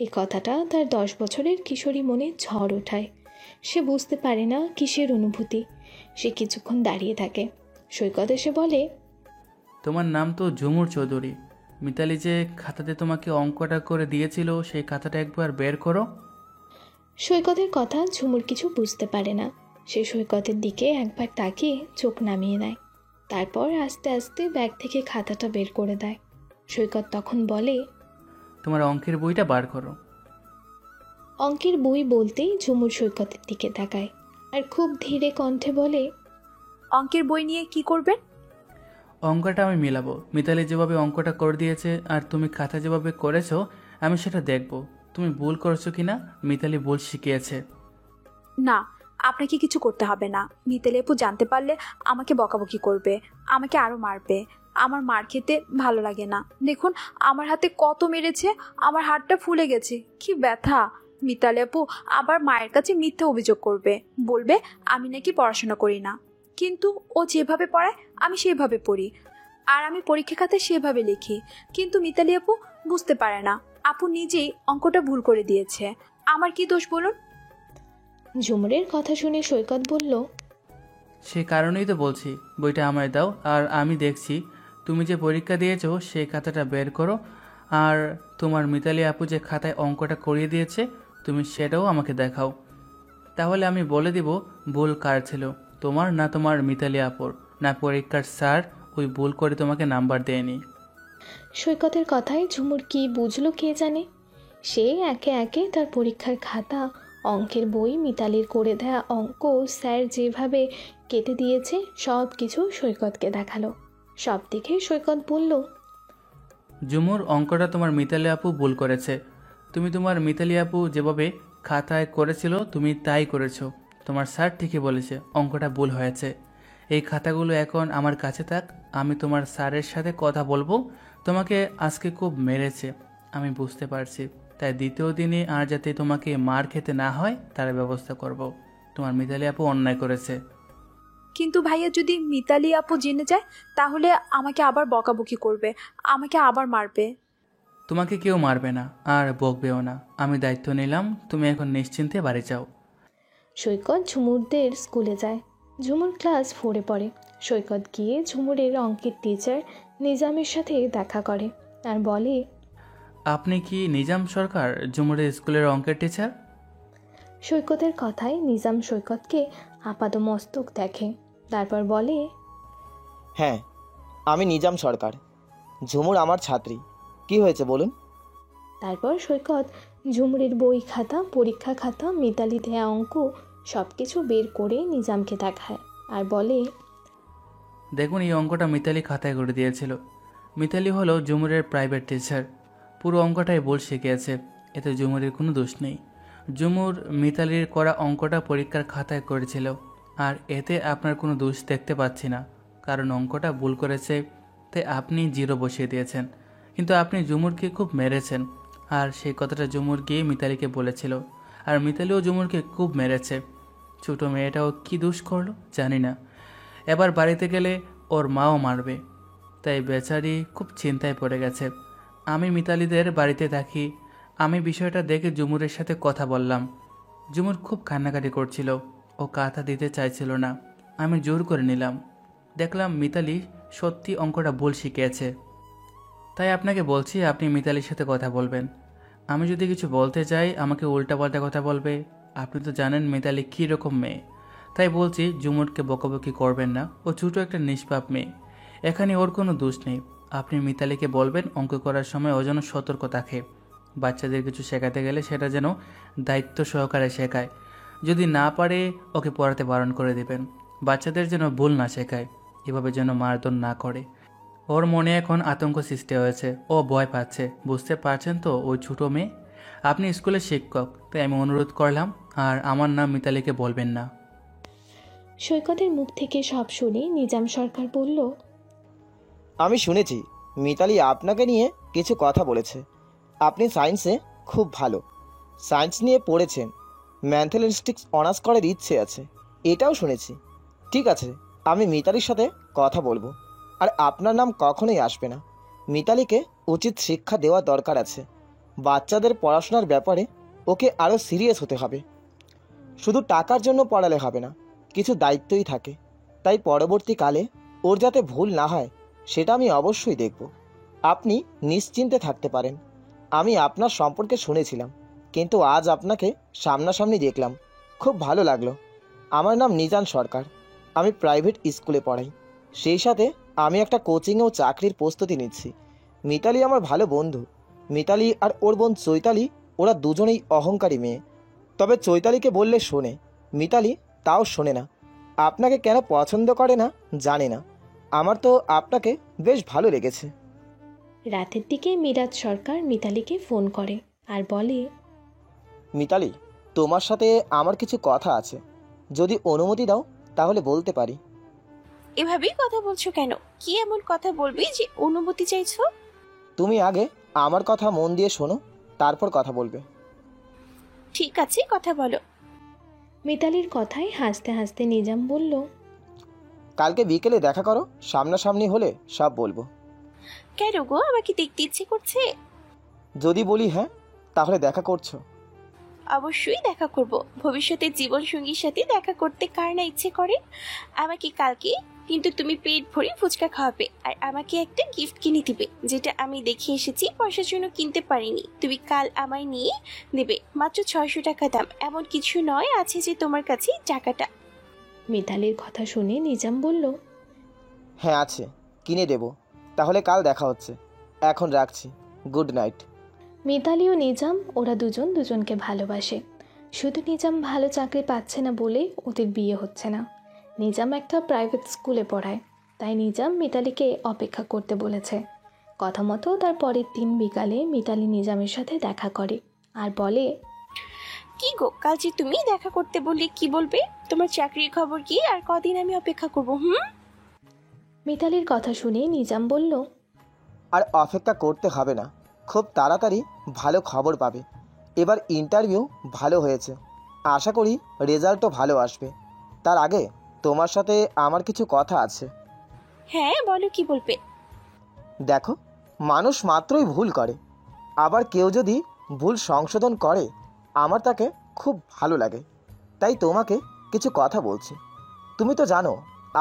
C: এই কথাটা তার 10 বছরের কিশোরী মনে ঝড় ওঠায়। সে বুঝতে পারে না কিসের অনুভূতি। সে কিছুক্ষণ দাঁড়িয়ে থাকে। সৈকত এসে বলে,
B: তোমার নাম তো ঝুমুর চৌধুরী। মিতালি যে খাতাতে তোমাকে অঙ্কটা করে দিয়েছিল সেই খাতাটা একবার বের করো।
C: সৈকতের কথা ঝুমুর কিছু বুঝতে পারে না। সে সৈকতের দিকে একবার তাকিয়ে চোখ নামিয়ে নেয়। তারপর আস্তে আস্তে ব্যাগ থেকে খাতাটা বের করে দেয়। সৈকত তখন বলে,
B: তোমার অঙ্কের বইটা বার করো।
C: অঙ্কের বই বলতেই ঝুমুর সৈকতের দিকে তাকায় আর খুব ধীরে কণ্ঠে বলে,
A: অঙ্কের বই নিয়ে কি করবেন?
B: অঙ্কটা আমি মিলাবো। মিতালি যেভাবে অঙ্কটা করে দিয়েছে আর তুমি খাতা যেভাবে করেছো আমি সেটা দেখব তুমি ভুল করেছো কিনা। মিতালি ভুল শিখিয়েছে।
A: না, আপনাকে কিছু করতে হবে না। মিতালি আপু জানতে পারলে আমাকে বকাবকি করবে, আমাকে আরও মারবে। আমার মার খেতে ভালো লাগে না। দেখুন আমার হাতে কত মেরেছে, আমার হাতটা ফুলে গেছে, কি ব্যথা। মিতালি আপু আবার মায়ের কাছে মিথ্যা অভিযোগ করবে, বলবে আমি নাকি পড়াশোনা করি না। কিন্তু ও যেভাবে পড়ায় আমি সেভাবে পড়ি, আর আমি পরীক্ষা খাতায় সেভাবে লিখি। কিন্তু মিতালি আপু বুঝতে পারে না, আপু নিজেই অঙ্কটা ভুল করে দিয়েছে। আমার কি দোষ বলুন?
C: ঝুমুরের কথা শুনে সৈকত বলল,
B: সে কারণেই তো বলছি বইটা আমায় দাও, আর আমি দেখছি তুমি যে পরীক্ষা দিয়েছো সেই খাতাটা বের করো। আর তোমার মিতালি আপু যে খাতায় অঙ্কটা করিয়ে দিয়েছে তুমি সেটাও আমাকে দেখাও। তাহলে আমি বলে দিব ভুল কার ছিল, তোমার না তোমার মিতালি আপুর, না পরীক্ষার স্যার ওই ভুল করে তোমাকে নাম্বার দেয়নি।
C: সৈকতের কথায় ঝুমুর কি বুঝলো কে জানে। সে একে একে তার পরীক্ষার খাতা, অঙ্কের বই, মিতালির করে দেয়া অঙ্ক স্যার যেভাবে কেটে দিয়েছে সব কিছু সৈকতকে দেখালো। সব দেখে সৈকত বলল,
B: ঝুমুর, অঙ্কটা তোমার মিতালি আপু ভুল করেছে। তুমি তোমার মিতালি আপু যেভাবে খাতায় করেছিল তুমি তাই করেছো। তোমার স্যার ঠিকই বলেছে অঙ্কটা ভুল হয়েছে। এই খাতাগুলো এখন আমার কাছে থাক, আমি তোমার স্যারের সাথে কথা বলবো। তোমাকে আজকে খুব মেরেছে আমি বুঝতে পারছি, তাই দ্বিতীয় দিনে আর যাতে তোমাকে মার খেতে না হয় তার ব্যবস্থা করব। তোমার মিতালি আপু অন্যায় করেছে।
A: কিন্তু ভাইয়া যদি মিতালি আপু জেনে যায় তাহলে আমাকে আবার বকাবকি করবে, আমাকে আবার মারবে।
B: তোমাকে কেউ মারবে না আর বকবেও না, আমি দায়িত্ব নিলাম। তুমি এখন নিশ্চিন্তে বাড়ি যাও।
C: সৈকত ঝুমুরদের স্কুলে যায়। ঝুমুর ক্লাস 4-এ পড়ে। সৈকত গিয়ে ঝুমুরের অঙ্কের টিচার নিজামের সাথে দেখা করে আর বলে,
B: আপনি কি নিজাম সরকার, ঝুমুরের স্কুলের অঙ্কের টিচার?
C: সৈকতের কথায় নিজাম সৈকতকে আপাদমস্তক দেখে, তারপর বলে,
K: হ্যাঁ, আমি নিজাম সরকার। ঝুমুর আমার ছাত্রী। কি হয়েছে বলুন?
C: তারপর সৈকত ঝুমুরের বই খাতা, পরীক্ষা খাতা, মিতালি দেয়া অঙ্ক সব কিছু বের করে নিজামকে দেখায় আর বলে,
B: দেখুন এই অঙ্কটা মিতালি খাতায় করে দিয়েছিল। মিতালি হলো ঝুমুরের প্রাইভেট টিচার, পুরো অঙ্কটাই ভুল শিখিয়েছে, এতে ঝুমুরের কোনো দোষ নেই। ঝুমুর মিতালির করা অঙ্কটা পরীক্ষার খাতায় করেছিল, আর এতে আপনার কোনো দোষ দেখতে পাচ্ছি না, কারণ অঙ্কটা ভুল করেছে তাই আপনি 0 বসিয়ে দিয়েছেন। কিন্তু আপনি ঝুমুরকে খুব মেরেছেন, আর সেই কথাটা ঝুমুর গিয়ে মিতালিকে বলেছিল, আর মিতালিও ঝুমুরকে খুব মেরেছে। ছোটো মেয়েটাও কি দোষ করলো জানি না, এবার বাড়িতে গেলে ওর মাও মারবে, তাই বেচারি খুব চিন্তায় পড়ে গেছে। আমি মিতালিদের বাড়িতে থাকি, আমি বিষয়টা দেখে ঝুমুরের সাথে কথা বললাম। ঝুমুর খুব কান্নাকাটি করছিল, ও কাঁথা দিতে চাইছিল না, আমি জোর করে নিলাম। দেখলাম মিতালি সত্যি অঙ্কটা ভুল শিখিয়েছে, তাই আপনাকে বলছি আপনি মিতালির সাথে কথা বলবেন। আমি যদি কিছু বলতে চাই আমাকে উল্টাপাল্টা কথা বলবে। আপনি তো জানেন মিতালি কী রকম মেয়ে, তাই বলছি ঝুমুরকে বকাবকি করবেন না, ও ছোটো একটা নিষ্পাপ মেয়ে, এখানে ওর কোনো দোষ নেই। আপনি মিতালিকে বলবেন অঙ্ক করার সময় ও যেন সতর্ক থাকে। বাচ্চাদের কিছু শেখাতে গেলে সেটা যেন দায়িত্ব সহকারে শেখায়, যদি না পারে ওকে পড়াতে বারণ করে দেবেন। বাচ্চাদের যেন ভুল না শেখায়, এভাবে যেন মারধর না করে। ওর মনে এখন আতঙ্ক সৃষ্টি হয়েছে, ও ভয় পাচ্ছে, বুঝতে পারছেন তো ওই ছোটো মেয়ে। আপনি স্কুলের শিক্ষক, তাই আমি অনুরোধ করলাম, আর আমার নাম মিতালিকে বলবেন না।
C: সৈকতের মুখ থেকে সব শুনে নিজাম সরকার বলল,
K: আমি শুনেছি মিতালি আপনাকে নিয়ে কিছু কথা বলেছে। আপনি সায়েন্সে খুব ভালো, সায়েন্স নিয়ে পড়েছেন, ম্যাথমেটিক্স অনার্স করার ইচ্ছে আছে, এটাও শুনেছি। ঠিক আছে, আমি মিতালির সাথে কথা বলবো, আর আপনার নাম কখনোই আসবে না। মিতালিকে উচিত শিক্ষা দেওয়া দরকার আছে। বাচ্চাদের পড়াশোনার ব্যাপারে ওকে আরও সিরিয়াস হতে হবে। শুধু টাকার জন্য পড়ালে হবে না, কিছু দায়িত্বই থাকে। তাই পরবর্তীকালে ওর যাতে ভুল না হয় সেটা আমি অবশ্যই দেখব। আপনি নিশ্চিন্তে থাকতে পারেন। আমি আপনার সম্পর্কে শুনেছিলাম, কিন্তু আজ আপনাকে সামনাসামনি দেখলাম, খুব ভালো লাগলো। আমার নাম নিজাম সরকার, আমি প্রাইভেট স্কুলে পড়াই, সেই সাথে আমি একটা কোচিংয়েও চাকরির প্রস্তুতি নিচ্ছি। মিতালি আমার ভালো বন্ধু। মিতালি আর ওর বোন চৈতালি, ওরা দুজনেই অহংকারী মেয়ে। তবে চৈতালিকে বললে শোনে, মিতালি তাও শোনে না। আপনাকে কেন পছন্দ করে না জানে না। আমার তো আপনাকে বেশ ভালো লেগেছে।
C: রাতের দিকে মিরাজ সরকার মিতালিকে ফোন করে আর বলে,
K: মিতালি, তোমার সাথে আমার কিছু কথা আছে, যদি অনুমতি দাও তাহলে বলতে পারি।
D: এভাবেই কথা বলছো কেন? কি এমন কথা বলবি যে অনুমতি চাইছো?
K: তুমি আগে আমার কথা মন দিয়ে শোনো, তারপর কথা বলবে।
D: ঠিক আছে, কথা বলো।
C: মিতালির কথায় হাসতে হাসতে নিজাম বলল,
K: কালকে বিকেলে দেখা করো, সামনাসামনি হলে সব বলবো।
D: কেন গো, আমাকে দেখতে ইচ্ছে করছে?
K: যদি বলি হ্যাঁ, তাহলে দেখা করছো?
D: অবশ্যই দেখা করব। ভবিষ্যতের জীবন সঙ্গীর সাথে দেখা করতে কার না ইচ্ছে করে। আমাকে কালকে কিন্তু তুমি পেট ভরে ফুচকা খাওয়াবে আর আমাকে একটা গিফট কিনে দিবে, যেটা আমি দেখে এসেছি পয়সার জন্য কিনতে পারিনি। তুমি কাল আমায় নিয়ে দেবে, মাত্র 600 টাকা দাম, এমন কিছু নয় আছে যে তোমার কাছে টাকাটা।
C: মিতালির কথা শুনে নিজাম বলল,
K: হ্যাঁ আছে, কিনে দেব। তাহলে কাল দেখা হচ্ছে, এখন রাখছি, গুড নাইট।
C: মিতালি ও নিজাম ওরা দুজন দুজনকে ভালোবাসে। শুধু নিজাম ভালো চাকরি পাচ্ছে না বলেই ওদের বিয়ে হচ্ছে না। নিজাম একটা প্রাইভেট স্কুলে পড়ায়, তাই নিজাম মিতালিকে অপেক্ষা করতে বলেছে। কথা মতো তার পরের দিন বিকালে মিতালি নিজামের সাথে দেখা করে আর বলে,
D: কি গো, কাল যে তুমি দেখা করতে বললে, কি বলবে? তোমার চাকরির খবর কি? আর কদিন আমি অপেক্ষা করবো?
C: মিতালির কথা শুনে নিজাম বলল,
K: আর অপেক্ষা করতে হবে না, খুব তাড়াতাড়ি ভালো খবর পাবে। এবার ইন্টারভিউ ভালো হয়েছে, আশা করি রেজাল্টও ভালো আসবে। তার আগে তোমার সাথে আমার কিছু কথা আছে।
D: হ্যাঁ বলো, কি বলবে?
K: দেখো, মানুষ মাত্রই ভুল করে, আবার কেউ যদি ভুল সংশোধন করে আমার তাকে খুব ভালো লাগে। তাই তোমাকে কিছু কথা বলছি। তুমি তো জানো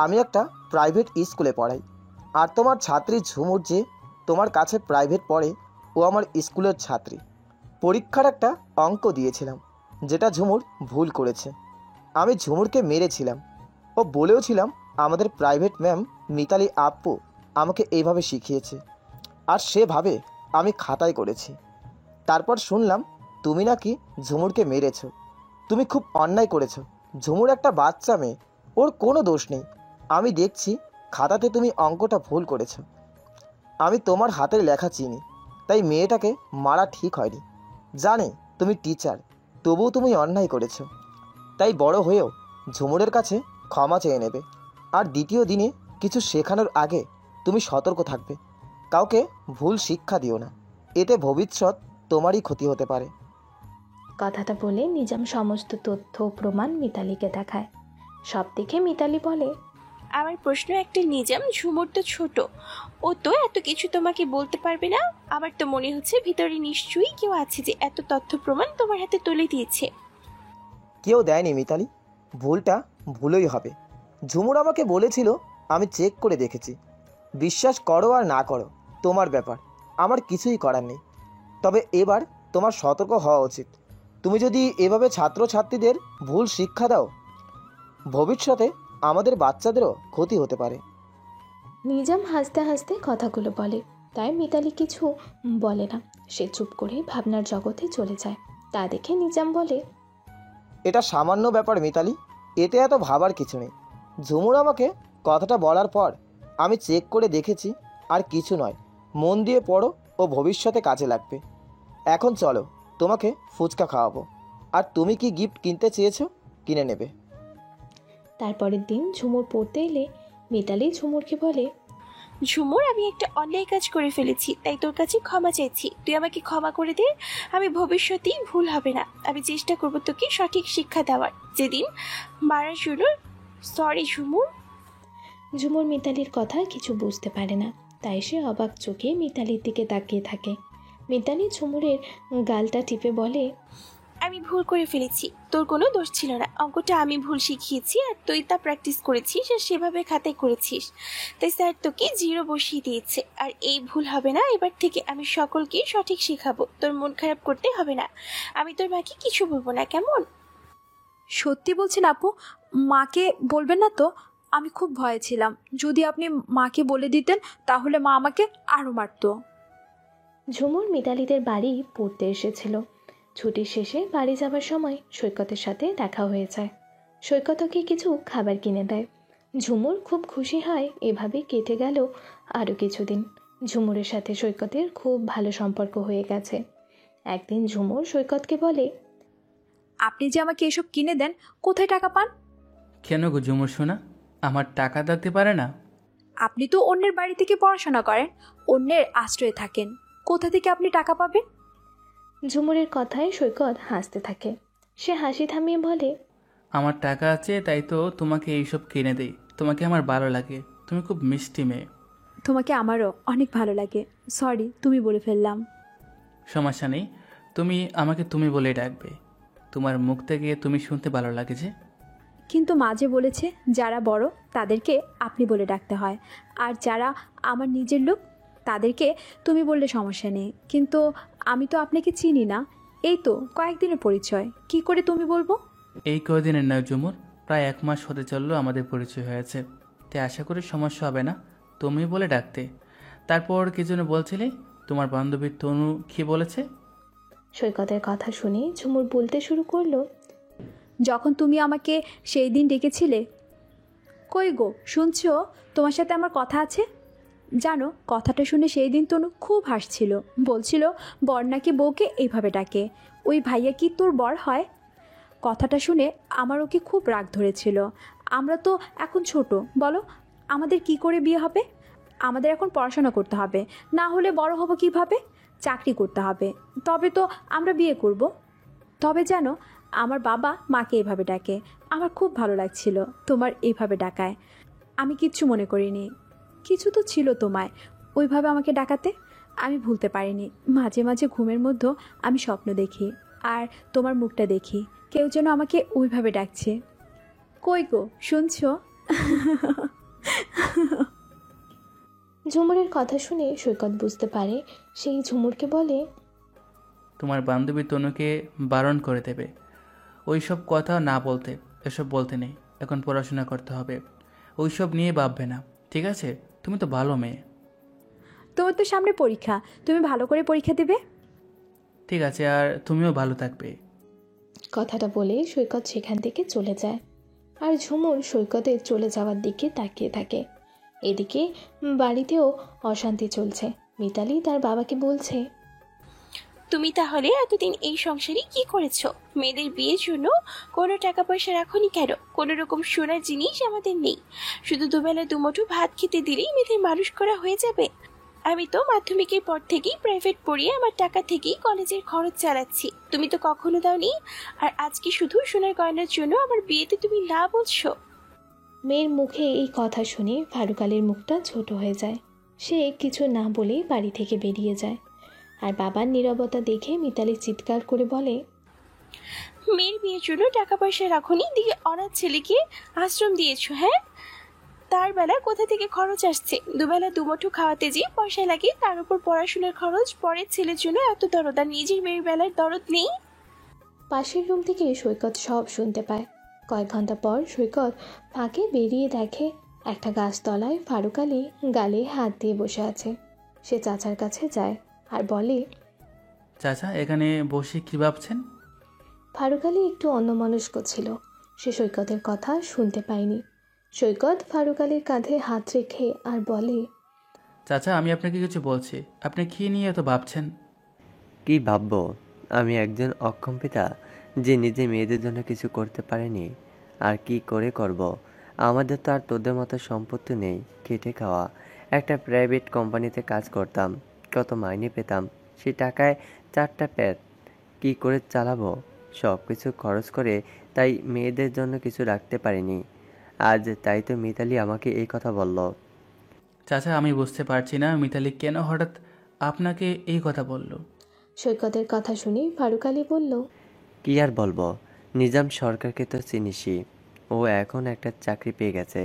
K: আমি একটা প্রাইভেট স্কুলে পড়াই, আর তোমার ছাত্রী ঝুমুর যে তোমার কাছে প্রাইভেট পড়ে, ও আমার স্কুলের ছাত্রী। পরীক্ষার একটা অঙ্ক দিয়েছিলাম, যেটা ঝুমুর ভুল করেছে। আমি ঝুমুরকে মেরেছিলাম, ও বলেওছিলাম আমাদের প্রাইভেট ম্যাম মিতালি আপু আমাকে এইভাবে শিখিয়েছে, আর সেভাবে আমি খাতায় করেছি। তারপর শুনলাম তুমি নাকি ঝুমুরকে মেরেছ। তুমি খুব অন্যায় করেছ। ঝুমুর একটা বাচ্চা মেয়ে, ওর কোনো দোষ নেই। আমি দেখছি খাতাতে তুমি অঙ্কটা ভুল করেছ। আমি তোমার হাতের লেখা চিনি, তাই মেয়েটাকে মারা ঠিক হয়নি। জানি তুমি টিচার, তবুও তুমি অন্যায় করেছ। তাই বড় হয়েও ঝুমুরের কাছে ক্ষমা চেয়ে নেবে। আর দ্বিতীয় দিনে কিছু শেখানোর আগে তুমি সতর্ক থাকবে। কাউকে ভুল শিক্ষা দিও না, এতে ভবিষ্যৎ তোমারই ক্ষতি হতে পারে।
C: কথাটা বলে নিজাম সমস্ত তথ্য প্রমাণ মিতালিকে দেখায়। সব দেখে মিতালি বলে,
D: আমার প্রশ্ন একটা, নিজাম, ঝুমুর তো ছোট, ও তো এত কিছু তোমাকে বলতে পারবে না। আমার তো মনে হচ্ছে ভিতরে নিশ্চয়ই কেউ আছে যে এত তথ্য প্রমাণ তোমার হাতে তুলে দিয়েছে।
K: কেউ দেয়নি মিতালি, ভুলটা ভুলই হবে। ঝুমুর আমাকে বলেছিল, আমি চেক করে দেখেছি। বিশ্বাস করো আর না করো তোমার ব্যাপার, আমার কিছুই করার নেই। তবে এবার তোমার সতর্ক হওয়া উচিত। তুমি যদি এভাবে ছাত্রছাত্রীদের ভুল শিক্ষা দাও, ভবিষ্যতে আমাদের বাচ্চাদেরও ক্ষতি হতে পারে।
C: নিজাম হাসতে হাসতে কথাগুলো বলে, তাই মিতালি কিছু বলে না। সে চুপ করে ভাবনার জগতে চলে যায়। তা দেখে নিজাম বলে,
K: এটা সামান্য ব্যাপার মিতালি, এতে এত ভাবার কিছু নেই। ঝুমুর আমাকে কথাটা বলার পর আমি চেক করে দেখেছি, আর কিছু নয়। মন দিয়ে পড়ো, ও ভবিষ্যতে কাজে লাগবে। এখন চলো, তোমাকে ফুচকা খাওয়াবো। আর তুমি কি গিফট কিনতে চেয়েছো, কিনে নেবে।
C: তারপরের দিন ঝুমুর পড়তে এলে মিতালি ঝুমুরকে বলে,
D: ঝুমুর, আমি একটা অন্যায় কাজ করে ফেলেছি, তাই তোর কাছে ক্ষমা চাইছি। তুই আমাকে ক্ষমা করে দে। আমি ভবিষ্যতেই ভুল হবে না। আমি চেষ্টা করবো তোকে সঠিক শিক্ষা দেওয়ার। যেদিন মারা শুরু, সরি ঝুমুর।
C: ঝুমুর মিতালির কথা কিছু বুঝতে পারে না, তাই সে অবাক চোখে মিতালির দিকে তাকিয়ে থাকে। মিতালি ঝুমুরের গালটা টিপে বলে,
D: আমি ভুল করে ফেলেছি, তোর কোনো দোষ ছিল না। অঙ্কটা আমি ভুল শিখিয়েছি আর তুই তা প্র্যাকটিস করেছিস আর সেভাবে খাতায় করেছিস, তাই স্যার তোকে 0 বসিয়ে দিয়েছে। আর এই ভুল হবে না, এবার থেকে আমি সকলকে সঠিক শেখাবো। তোর মন খারাপ করতে হবে না। আমি তোর মাকে কিছু বলবো না, কেমন?
A: সত্যি বলছেন আপু? মাকে বলবেন না তো? আমি খুব ভয়ে ছিলাম, যদি আপনি মাকে বলে দিতেন তাহলে মা আমাকে আরও মারতো।
C: ঝুমুর মিতালিদের বাড়ি পড়তে এসেছিল। ছুটির শেষে বাড়ি যাবার সময় সৈকতের সাথে দেখা হয়ে যায়। সৈকত ওকে কিছু খাবার কিনে দেয়। ঝুমুর খুব খুশি হয়। এভাবে কেটে গেল আরও কিছুদিন। ঝুমুরের সাথে সৈকতের খুব ভালো সম্পর্ক হয়ে গেছে। একদিন ঝুমুর সৈকতকে বলে,
A: আপনি যে আমাকে এসব কিনে দেন, কোথায় টাকা পান?
B: কেন গো ঝুমুর শোনা, আমার টাকা দিতে পারে না?
A: আপনি তো অন্যের বাড়ি থেকে পড়াশোনা করেন, অন্যের আশ্রয়ে থাকেন, কোথা থেকে আপনি টাকা পাবেন?
C: ঝুমুরের কথায় সৈকত হাসতে থাকে। সে হাসি থামিয়ে বলে,
B: আমার টাকা আছে তাই তো তোমাকে এইসব কিনে দেই। তোমাকে আমার ভালো লাগে, তুমি খুব মিষ্টি মেয়ে।
A: তোমাকে আমারও অনেক ভালো লাগে। সরি, তুমি বলে ফেললাম।
B: সমস্যা নেই, তুমি আমাকে তুমি বলেই ডাকবে। তোমার মুখ থেকে তুমি শুনতে ভালো লাগে যে।
A: কিন্তু মাঝে বলেছে যারা বড় তাদেরকে আপনি বলে ডাকতে হয়, আর যারা আমার নিজের লোক তাদেরকে তুমি বললে সমস্যা নেই। কিন্তু আমি তো আপনাকে চিনি না, এই তো কয়েকদিনের পরিচয়, কি করে তুমি বলবো?
B: এই কয়দিনের নয় ঝুমুর, প্রায় 1 মাস হতে চললো আমাদের পরিচয় হয়েছে, তাই আশা করি সমস্যা হবে না তুমি বলে ডাকতে। তারপর কি জন্য বলছিলে? তোমার বান্ধবী তনু কি বলেছে?
C: সৈকতের কথা শুনে ঝুমুর বলতে শুরু করলো,
A: যখন তুমি আমাকে সেই দিন ডেকেছিলে, কই গো শুনছো, তোমার সাথে আমার কথা আছে। জানো, কথাটা শুনে সেই দিন তনু খুব হাসছিল, বলছিল বর নাকি বউকে এইভাবে ডাকে, ওই ভাইয়া কি তোর বর হয়? কথাটা শুনে আমার ওকে খুব রাগ ধরেছিল। আমরা তো এখন ছোট, বলো আমাদের কি করে বিয়ে হবে? আমাদের এখন পড়াশোনা করতে হবে, না হলে বড় হব কিভাবে? চাকরি করতে হবে, তবে তো আমরা বিয়ে করব। তবে জানো, আমার বাবা মাকে এভাবে ডাকে, আমার খুব ভালো লাগছিল তোমার এইভাবে ডাকায়। আমি কিচ্ছু মনে করিনি, কিছু তো ছিল তোমায় ওইভাবে আমাকে ডাকাতে, আমি ভুলতে পারিনি। মাঝে মাঝে ঘুমের মধ্যে আমি স্বপ্ন দেখি, আর তোমার মুখটা দেখি, কেউ যেন আমাকে ওইভাবে ডাকছে। কই গো শুনছো?
C: ঝুমুরের কথা শুনে সৈকত বুঝতে পারে সেই ঝুমুরকে বলে,
B: তোমার বান্ধবী তনুকে বারণ করে দেবে ওই সব কথা না বলতে, এসব বলতে নেই, এখন পড়াশোনা করতে হবে, ওই সব নিয়ে ভাববে না, ঠিক আছে? তুমি তো ভালো মেয়ে।
A: তোমার তো সামনে পরীক্ষা, তুমি ভালো করে পরীক্ষা দিবে।
B: ঠিক আছে, আর তুমিও ভালো থাকবে।
C: কথাটা বলে সৈকত সেখান থেকে চলে যায়। আর ঝুমুর সৈকতের চলে যাওয়ার দিকে তাকিয়ে থাকে। এদিকে বাড়িতেও অশান্তি চলছে। মিতালি তার বাবাকে বলছে,
D: তুমি তাহলে এতদিন এই সংসারে কি করেছো? মেয়েদের বিয়ের জন্য কোনো টাকা পয়সা রাখোনি কেন? কোনো রকম সোনার জিনিস আমাদের নেই, শুধু দুবেলা দুমুঠো ভাত খেতে দিলেই মেয়েদের মানুষ করা হয়ে যাবে। আমি তো মাধ্যমিকের পর থেকেই প্রাইভেট পড়িয়ে আমার টাকা থেকেই কলেজের খরচ চালাচ্ছি, তুমি তো কখনো দাওনি। আর আজকে শুধু সোনার গয়নার জন্য আমার বিয়েতে তুমি না বলছো?
C: মেয়ের মুখে এই কথা শুনে ফারুক আলীর মুখটা ছোট হয়ে যায়। সে কিছু না বলেই বাড়ি থেকে বেরিয়ে যায়। আর বাবার নীরবতা দেখে মিতালি চিৎকার করে বলে,
D: মেয়ের বিয়ের জন্য টাকা পয়সা রাখোনি, দিকে অনাথ ছেলেকে আশ্রম দিয়েছো। হ্যাঁ, তার বেলা কোথা থেকে খরচ আসছে? দুবেলা দুমুঠো খাওয়াতে যে পয়সা লাগে, তার উপর পড়াশোনার খরচ, পরের ছেলের জন্য এত দরদ, আর নিজের মেয়ের বেলার দরদ নেই।
C: পাশের রুম থেকে সৈকত সব শুনতে পায়। কয়েক ঘন্টা পর সৈকত ফাঁকে বেরিয়ে দেখে একটা গাছতলায় ফারুক আলী গালে হাত দিয়ে বসে আছে। সে চাচার কাছে যায় আর বলে,
B: চাচা, এখানে বসে কি ভাবছেন?
C: ফারুক আলী একটু অন্যমনস্ক ছিল, সে সৈকতের কথা শুনতে পায়নি। সৈকত ফারুক আলীর কাঁধে হাত রেখে আর বলে,
B: চাচা, আমি আপনাকে কিছু বলছি, আপনি কি নিয়ে এত ভাবছেন?
J: কি ভাববো? আমি একজন অক্ষম পিতা যে নিজে মেয়েদের জন্য কিছু করতে পারেনি, আর কি করে করব? আমাদের তো আর তোদের মতো সম্পত্তি নেই খেটে খাওয়া। একটা প্রাইভেট কোম্পানিতে কাজ করতাম, কত মাইনে পেতাম, সেই টাকায় 4টা পেট কি করে চালাবো? সব কিছু খরচ করে, তাই মেয়েদের জন্য কিছু রাখতে পারিনি। আজ তাই তো মিতালি আমাকে এই কথা বলল।
B: চাচা, আমি বুঝতে পারছি না মিতালি কেন হঠাৎ আপনাকে এই কথা বলল।
C: সৈকতের কথা শুনে ফারুক আলী বলল,
J: কি আর বলবো, নিজাম সরকারকে তো চিনিসই, ও এখন একটা চাকরি পেয়ে গেছে।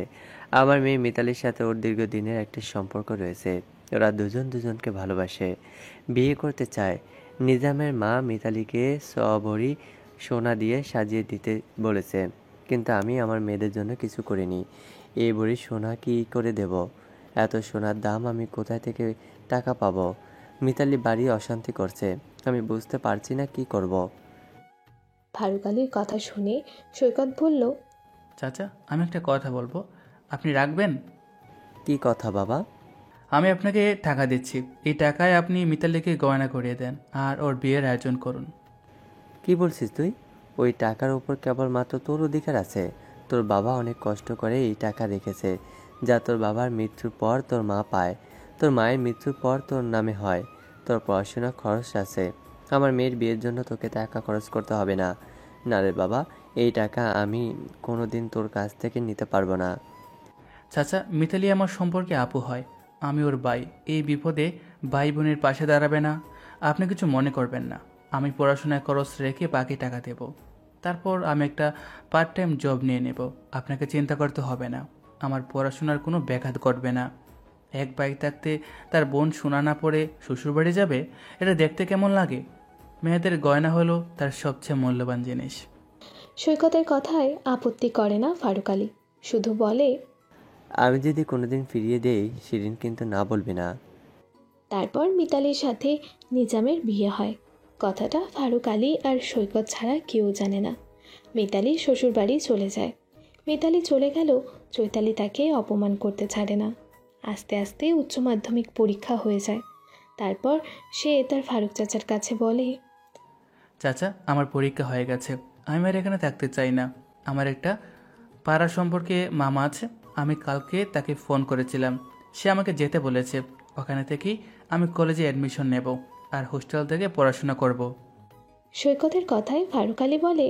J: আমার মেয়ে মিতালির সাথে ওর দীর্ঘদিনের একটা সম্পর্ক রয়েছে। ওরা দুজন দুজনকে ভালোবাসে, বিয়ে করতে চায়। নিজামের মা মিতালিকে সভরি সোনা দিয়ে সাজিয়ে দিতে বলেছে, কিন্তু আমি আমার মেয়েদের জন্য কিছু করিনি। এই ভরি সোনা কি করে দেব? এত সোনার দাম আমি কোথায় থেকে টাকা পাবো? মিতালি বাড়ি অশান্তি করছে, আমি বুঝতে পারছি না কি করব।
C: ফারুক আলীর কথা শুনে সৈকত বলল,
B: চাচা, আমি একটা কথা বলবো, আপনি রাখবেন?
J: কি কথা বাবা?
B: আমি আপনাকে টাকা দিচ্ছি, এই টাকায় আপনি মিতালিকে গয়না করিয়ে দেন আর ওর বিয়ের আয়োজন করুন।
J: কি বলছিস তুই? ওই টাকার উপর কেবলমাত্র তোর অধিকার আছে। তোর বাবা অনেক কষ্ট করে এই টাকা রেখেছে, যা তোর বাবার মৃত্যুর পর তোর মা পায়, তোর মায়ের মৃত্যুর পর তোর নামে হয়। তোর পড়াশোনার খরচ আছে, আমার মেয়ের বিয়ের জন্য তোকে টাকা খরচ করতে হবে না। না রে বাবা, এই টাকা আমি কোনোদিন তোর কাছ থেকে নিতে পারবো না।
B: চাচা, মিতালি আমার সম্পর্কে আপু হয়, আমি ওর ভাই। এই বিপদে ভাই বোনের পাশে দাঁড়াবে না? আপনি কিছু মনে করবেন না, আমি পড়াশোনায় খরচ রেখে বাকি টাকা দেব। তারপর আমি একটা পার্ট টাইম জব নিয়ে নেব, আপনাকে চিন্তা করতে হবে না। আমার পড়াশোনার কোনো ব্যাঘাত ঘটবে না। এক ভাই থাকতে তার বোন শোনা না পড়ে শ্বশুরবাড়ি যাবে, এটা দেখতে কেমন লাগে? মেয়েদের গয়না হলো তার সবচেয়ে মূল্যবান জিনিস।
C: সৈকতের কথায় আপত্তি করে না ফারুক আলী, শুধু বলে,
J: আমি যদি কোনোদিন ফিরিয়ে দেই শিরিন কিন্তু না বলবি না।
C: তারপর মিতালির সাথে নিজামের বিয়ে হয়। কথাটা ফারুক আলী আর সৈকত ছাড়া কেউ জানে না। মিতালি শ্বশুরবাড়ি চলে যায়। মিতালি চলে গেল, চৈতালি তাকে অপমান করতে ছাড়ে না। আস্তে আস্তে উচ্চ মাধ্যমিক পরীক্ষা হয়ে যায়। তারপর সে তার ফারুক চাচার কাছে বলে,
B: চাচা, আমার পরীক্ষা হয়ে গেছে, আমি আর এখানে থাকতে চাই না। আমার একটা পাড়া সম্পর্কে মামা আছে, আমি কালকে তাকে ফোন করেছিলাম, সে আমাকে যেতে বলেছে। ওখানে থেকেই আমি কলেজে অ্যাডমিশন নেব আর হোস্টেল থেকে পড়াশোনা করব।
C: সৈকতের কথায় ফারুক আলী বলে,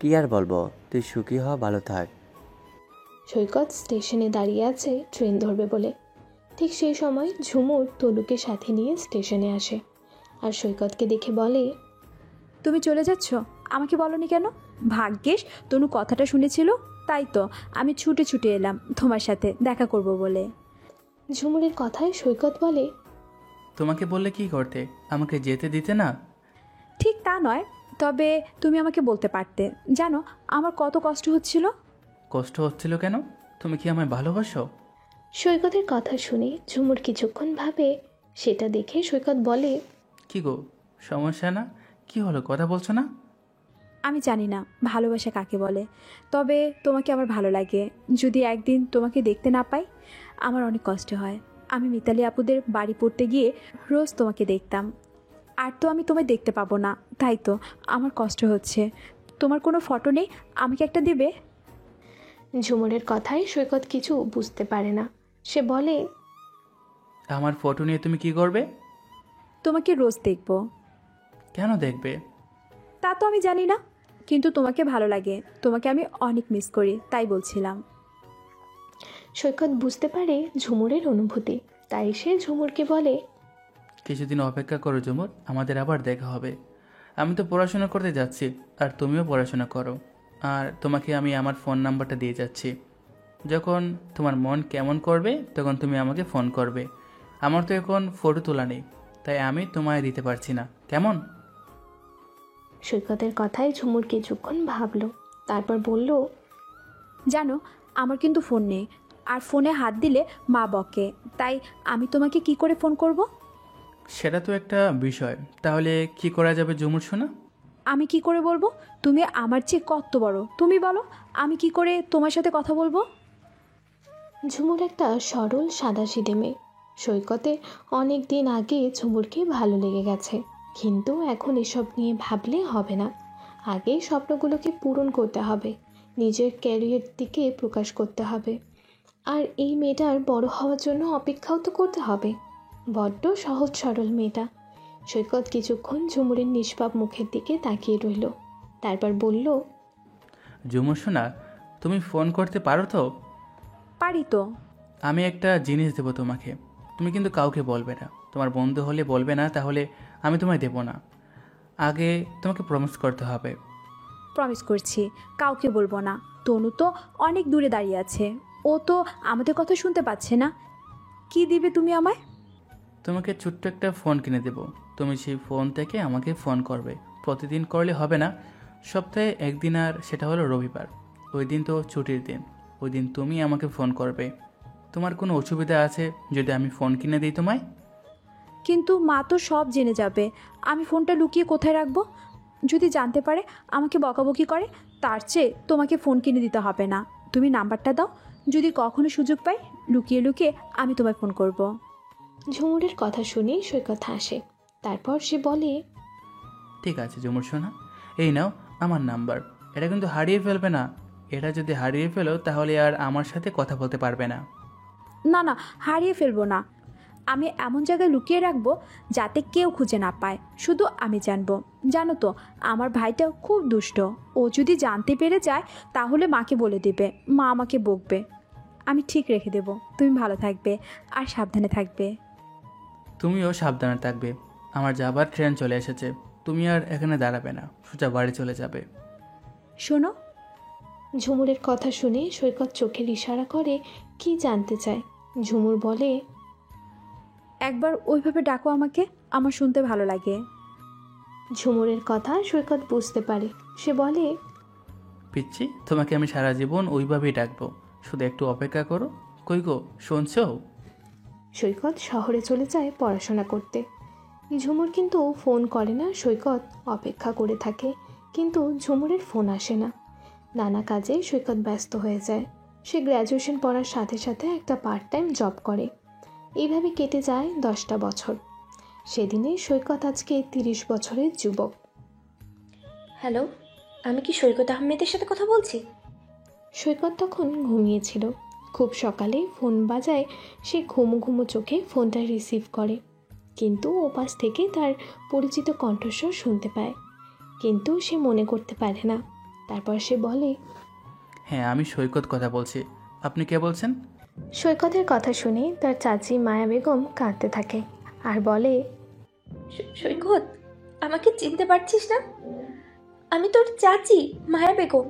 J: কি আর বলবো, তুই সুখী হ, ভালো থাক।
C: সৈকত স্টেশনে দাঁড়িয়ে আছে ট্রেন ধরবে বলে। ঠিক সেই সময় ঝুমুর তনুকে সাথে নিয়ে স্টেশনে আসে আর সৈকতকে দেখে বলে,
A: তুমি চলে যাচ্ছ, আমাকে বলনি কেন? ভাগ্যিস তনু কথাটা শুনেছিল, তাই তো আমি ছুটে ছুটে এলাম তোমার সাথে দেখা করব বলে।
C: ঝুমুরের কথায় সৈকত বলে,
B: তোমাকে বললে কি করতে, আমাকে যেতে দিতে না?
A: ঠিক তা নয়, তবে তুমি আমাকে বলতে পারতে। জানো আমার কত কষ্ট হচ্ছিল।
B: কষ্ট হচ্ছিল কেন? তুমি কি আমায় ভালোবাসো?
C: সৈকতের কথা শুনে ঝুমুর কিছুক্ষণ ভাবে। সেটা দেখে সৈকত বলে,
B: কি গো, সমস্যা না? কি হলো, কথা বলছো না?
A: আমি জানি না ভালোবাসা কাকে বলে, তবে তোমাকে আমার ভালো লাগে। যদি একদিন তোমাকে দেখতে না পাই আমার অনেক কষ্ট হয়। আমি মিতালি আপুদের বাড়ি পড়তে গিয়ে রোজ তোমাকে দেখতাম, আর তো আমি তোমায় দেখতে পাবো না, তাই তো আমার কষ্ট হচ্ছে। তোমার কোনো ফটো নেই, আমাকে একটা দেবে?
C: ঝুমুরের কথায় সৈকত কিছু বুঝতে পারে না। সে বলে,
B: আমার ফটো নিয়ে তুমি কি করবে?
A: তোমাকে রোজ দেখব।
B: কেন দেখবে?
A: তা তো আমি জানি না, কিন্তু তোমাকে ভালো লাগে, তোমাকে আমি অনেক মিস করি, তাই বলছিলাম।
C: সৈকত বুঝতে পারে ঝুমুরের অনুভূতি, তাই সে ঝুমুরকে বলে,
B: কিছুদিন অপেক্ষা করো ঝুমুর, আমাদের আবার দেখা হবে। আমি তো পড়াশোনা করতে যাচ্ছি, আর তুমিও পড়াশোনা করো। আর তোমাকে আমি আমার ফোন নাম্বারটা দিয়ে যাচ্ছি, যখন তোমার মন কেমন করবে তখন তুমি আমাকে ফোন করবে। আমার তো এখন ফটো তোলা নেই, তাই আমি তোমায় দিতে পারছি না, কেমন?
C: সৈকতের কথায় ঝুমুর কিছুক্ষণ ভাবল, তারপর বলল,
A: জানো আমার কিন্তু ফোন নেই, আর ফোনে হাত দিলে মা বকে, তাই আমি তোমাকে কি করে ফোন করব?
B: সেটা তো একটা বিষয়, তাহলে কি করা যাবে ঝুমুর শোনা?
A: আমি কি করে বলবো? তুমি আমার চেয়ে কত বড়, তুমি বলো আমি কি করে তোমার সাথে কথা বলবো?
C: ঝুমুর একটা সরল সাদাসিধে মেয়ে। সৈকতে অনেক দিন আগে ঝুমুরকে ভালো লেগে গেছে, কিন্তু এখন এসব নিয়ে ভাবলে হবে না। আগে স্বপ্নগুলোকে পূরণ করতে হবে, নিজের ক্যারিয়ার দিকে প্রকাশ করতে হবে। আর এই মেয়েটার বড় হওয়ার জন্য অপেক্ষাও তো করতে হবে। বড্ড সহজ সরল মেয়েটা। সৈকত কিছুক্ষণ ঝুমুরের নিষ্পাপ মুখের দিকে তাকিয়ে রইল, তারপর বলল,
B: ঝুমুর শোনা, তুমি ফোন করতে পারো তো?
A: পারি তো।
B: আমি একটা জিনিস দেবো তোমাকে, তুমি কিন্তু কাউকে বলবে না। তোমার বন্ধু হলে বলবে না, তাহলে আমি তোমায় দেবো না। আগে তোমাকে প্রমিস করতে হবে।
A: প্রমিস করছি কাউকে বলবো না। তনু তো অনেক দূরে দাঁড়িয়ে আছে, ও তো আমাদের কথা শুনতে পাচ্ছে না। কি দিবে তুমি আমায়?
B: তোমাকে ছোট্ট একটা ফোন কিনে দেবো, তুমি সেই ফোন থেকে আমাকে ফোন করবে। প্রতিদিন করলে হবে না, সপ্তাহে একদিন, আর সেটা হলো রবিবার। ওই দিন তো ছুটির দিন, ওই দিন তুমি আমাকে ফোন করবে। তোমার কোনো অসুবিধা আছে যদি আমি ফোন কিনে দিই তোমায়?
A: কিন্তু মা তো সব জেনে যাবে, আমি ফোনটা লুকিয়ে কোথায় রাখবো? যদি জানতে পারে আমাকে বকাবকি করে, তার চেয়ে তোমাকে ফোন কিনে দিতে হবে না। তুমি নাম্বারটা দাও, যদি কখনো সুযোগ পাই লুকিয়ে লুকিয়ে আমি তোমায় ফোন করব।
C: ঝুমুরের কথা শুনে সৈকত হাসে। তারপর সে বলে,
B: ঠিক আছে ঝুমুর সোনা, এই নাও আমার নাম্বার। এটা কিন্তু হারিয়ে ফেলবে না। এটা যদি হারিয়ে ফেলো তাহলে আর আমার সাথে কথা বলতে পারবে না।
A: না না, হারিয়ে ফেলবো না। আমি এমন জায়গায় লুকিয়ে রাখবো যাতে কেউ খুঁজে না পায়, শুধু আমি জানবো। জানো তো, আমার ভাইটা খুব দুষ্ট। ও যদি জানতে পেরে যায় তাহলে মাকে বলে দেবে, মা আমাকে বকবে। আমি ঠিক রেখে দেব। তুমি ভালো থাকবে আর সাবধানে থাকবে।
B: তুমিও সাবধানে থাকবে। আমার যাবার ট্রেন চলে এসেছে। তুমি আর এখানে দাঁড়াবে না, সোজা বাড়ি চলে যাবে।
A: শোনো।
C: ঝুমুরের কথা শুনে সৈকত চোখের ইশারা করে কি জানতে চায়। ঝুমুর বলে,
A: একবার ওইভাবে ডাকো আমাকে, আমার শুনতে ভালো লাগে।
C: ঝুমুরের কথা সৈকত বুঝতে পারে। সে বলে,
B: পিচ্ছি, তোমাকে আমি সারা জীবন ওইভাবেই ডাকবো, শুধু একটু অপেক্ষা করো। কই গো, শুনছো?
C: সৈকত শহরে চলে যায় পড়াশোনা করতে। ঝুমুর কিন্তু ফোন করে না। সৈকত অপেক্ষা করে থাকে, কিন্তু ঝুমুরের ফোন আসে না। নানা কাজে সৈকত ব্যস্ত হয়ে যায়। সে গ্র্যাজুয়েশন পড়ার সাথে সাথে একটা পার্ট টাইম জব করে। এইভাবে কেটে যায় 10টা বছর। সেদিনে সৈকত আজকে 30 বছরের যুবক।
D: হ্যালো, আমি কি সৈকত আহমেদের সাথে কথা বলছি?
C: সৈকত তখন ঘুমিয়েছিল। খুব সকালে ফোন বাজায়। সে ঘুমো ঘুমো চোখে ফোনটা রিসিভ করে, কিন্তু ওপাশ থেকে তার পরিচিত কণ্ঠস্বর শুনতে পায়, কিন্তু সে মনে করতে পারে না। তারপর সে বলে,
B: হ্যাঁ, আমি সৈকত কথা বলছি। আপনি কে বলছেন?
C: সৈকতের কথা শুনে তার চাচি মায়া বেগম কাঁদতে থাকে আর বলে,
D: সৈকত, আমাকে চিনতে পারছিস না? আমি তোর চাচি মায়া বেগম।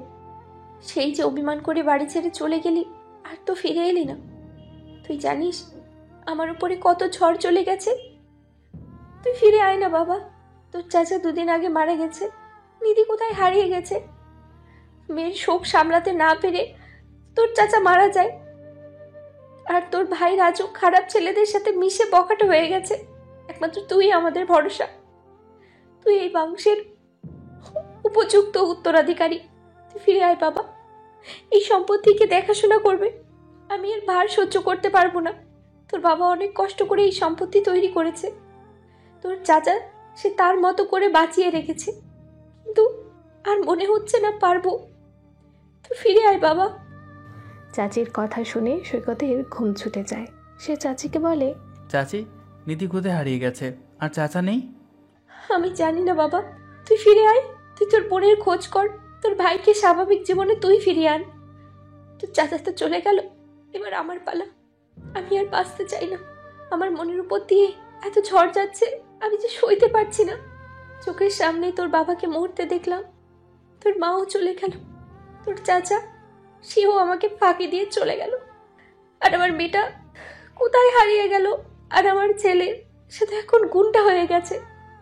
D: সেই যে অভিমান করে বাড়ি ছেড়ে চলে গেলি, আর তো ফিরে এলি না। তুই জানিস আমার উপরে কত ঝড় চলে গেছে। তুই ফিরে আয় না বাবা। তোর চাচা 2 দিন আগে মারা গেছে। নিধি কোথায় হারিয়ে গেছে। মেয়ের শোক সামলাতে না পেরে তোর চাচা মারা যায়, আর তোর ভাই রাজু খারাপ ছেলেদের সাথে মিশে বখাটে হয়ে গেছে। একমাত্র তুই আমাদের ভরসা। তুই এই বংশের উপযুক্ত উত্তরাধিকারী। তুই ফিরে আয় বাবা। এই সম্পত্তিকে দেখাশোনা করবে। আমি এর ভার সহ্য করতে পারবো না। তোর বাবা অনেক কষ্ট করে এই সম্পত্তি তৈরি করেছে। তোর চাচা সে তার মতো করে বাঁচিয়ে রেখেছে, কিন্তু আর মনে হচ্ছে না পারবো। তুই ফিরে আয় বাবা।
C: চাচির কথা শুনে সৈকতের ঘুম ছুটে যায়। সে চাচিকে বলে,
B: চাচি, নিধি কোথায় হারিয়ে গেছে? আর চাচা নেই?
D: আমি জানি না বাবা। তুই ফিরে আয়। তুই তোর বোনের খোঁজ কর। তোর ভাইকে স্বাভাবিক জীবনে তুই ফিরিয়ে আন। তোর চাচা তো চলে গেল, এবার আমার পালা। আমি আর বাঁচতে চাই না। আমার মনের উপর দিয়ে এত ঝড় যাচ্ছে, আমি যে সইতে পারছি না। চোখের সামনে তোর বাবাকে মুহূর্তে দেখলাম। তোর মাও চলে গেল। তোর চাচা সেও আমাকে ফাঁকি দিয়ে চলে গেল। আর আমার মেয়েটা কোথায় হারিয়ে গেল। আর আমার ছেলে, সে তো এখন গুন্ডা হয়ে গেছে।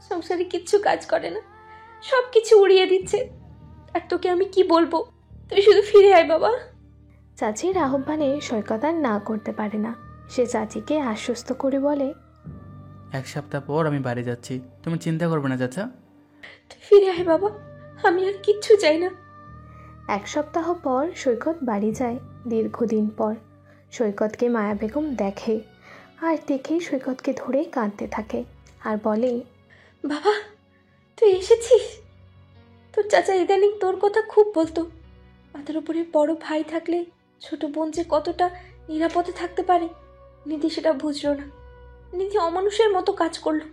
D: সংসারে কিচ্ছু কাজ করে না, সব কিছু উড়িয়ে দিচ্ছে। আর তোকে আমি কি বলবো? তুই শুধু ফিরে আয় বাবা।
C: চাচির আহ্বানে সৈকত আর না করতে পারে না। সে চাচিকে আশ্বস্ত করে বলে,
B: 1 সপ্তাহ পর আমি বাড়ি যাচ্ছি, তুমি চিন্তা করবে না চাচা।
D: তুই ফিরে আয় বাবা, আমি আর কিচ্ছু চাই না।
C: 1 সপ্তাহ পর সৈকত বাড়ি যায়। দীর্ঘদিন পর সৈকতকে মায়া বেগম দেখে, আর দেখেই সৈকতকে ধরে কাঁদতে থাকে আর বলে,
D: বাবা, তুই এসেছিস। তোর চাচা ইদানিং তোর কথা খুব বলতো। মাথার উপরে বড় ভাই থাকলে ছোট বোন যে কতটা নিরাপদে থাকতে পারে, নিধি সেটা বুঝলো না। নিধি অমানুষের মতো কাজ করলো।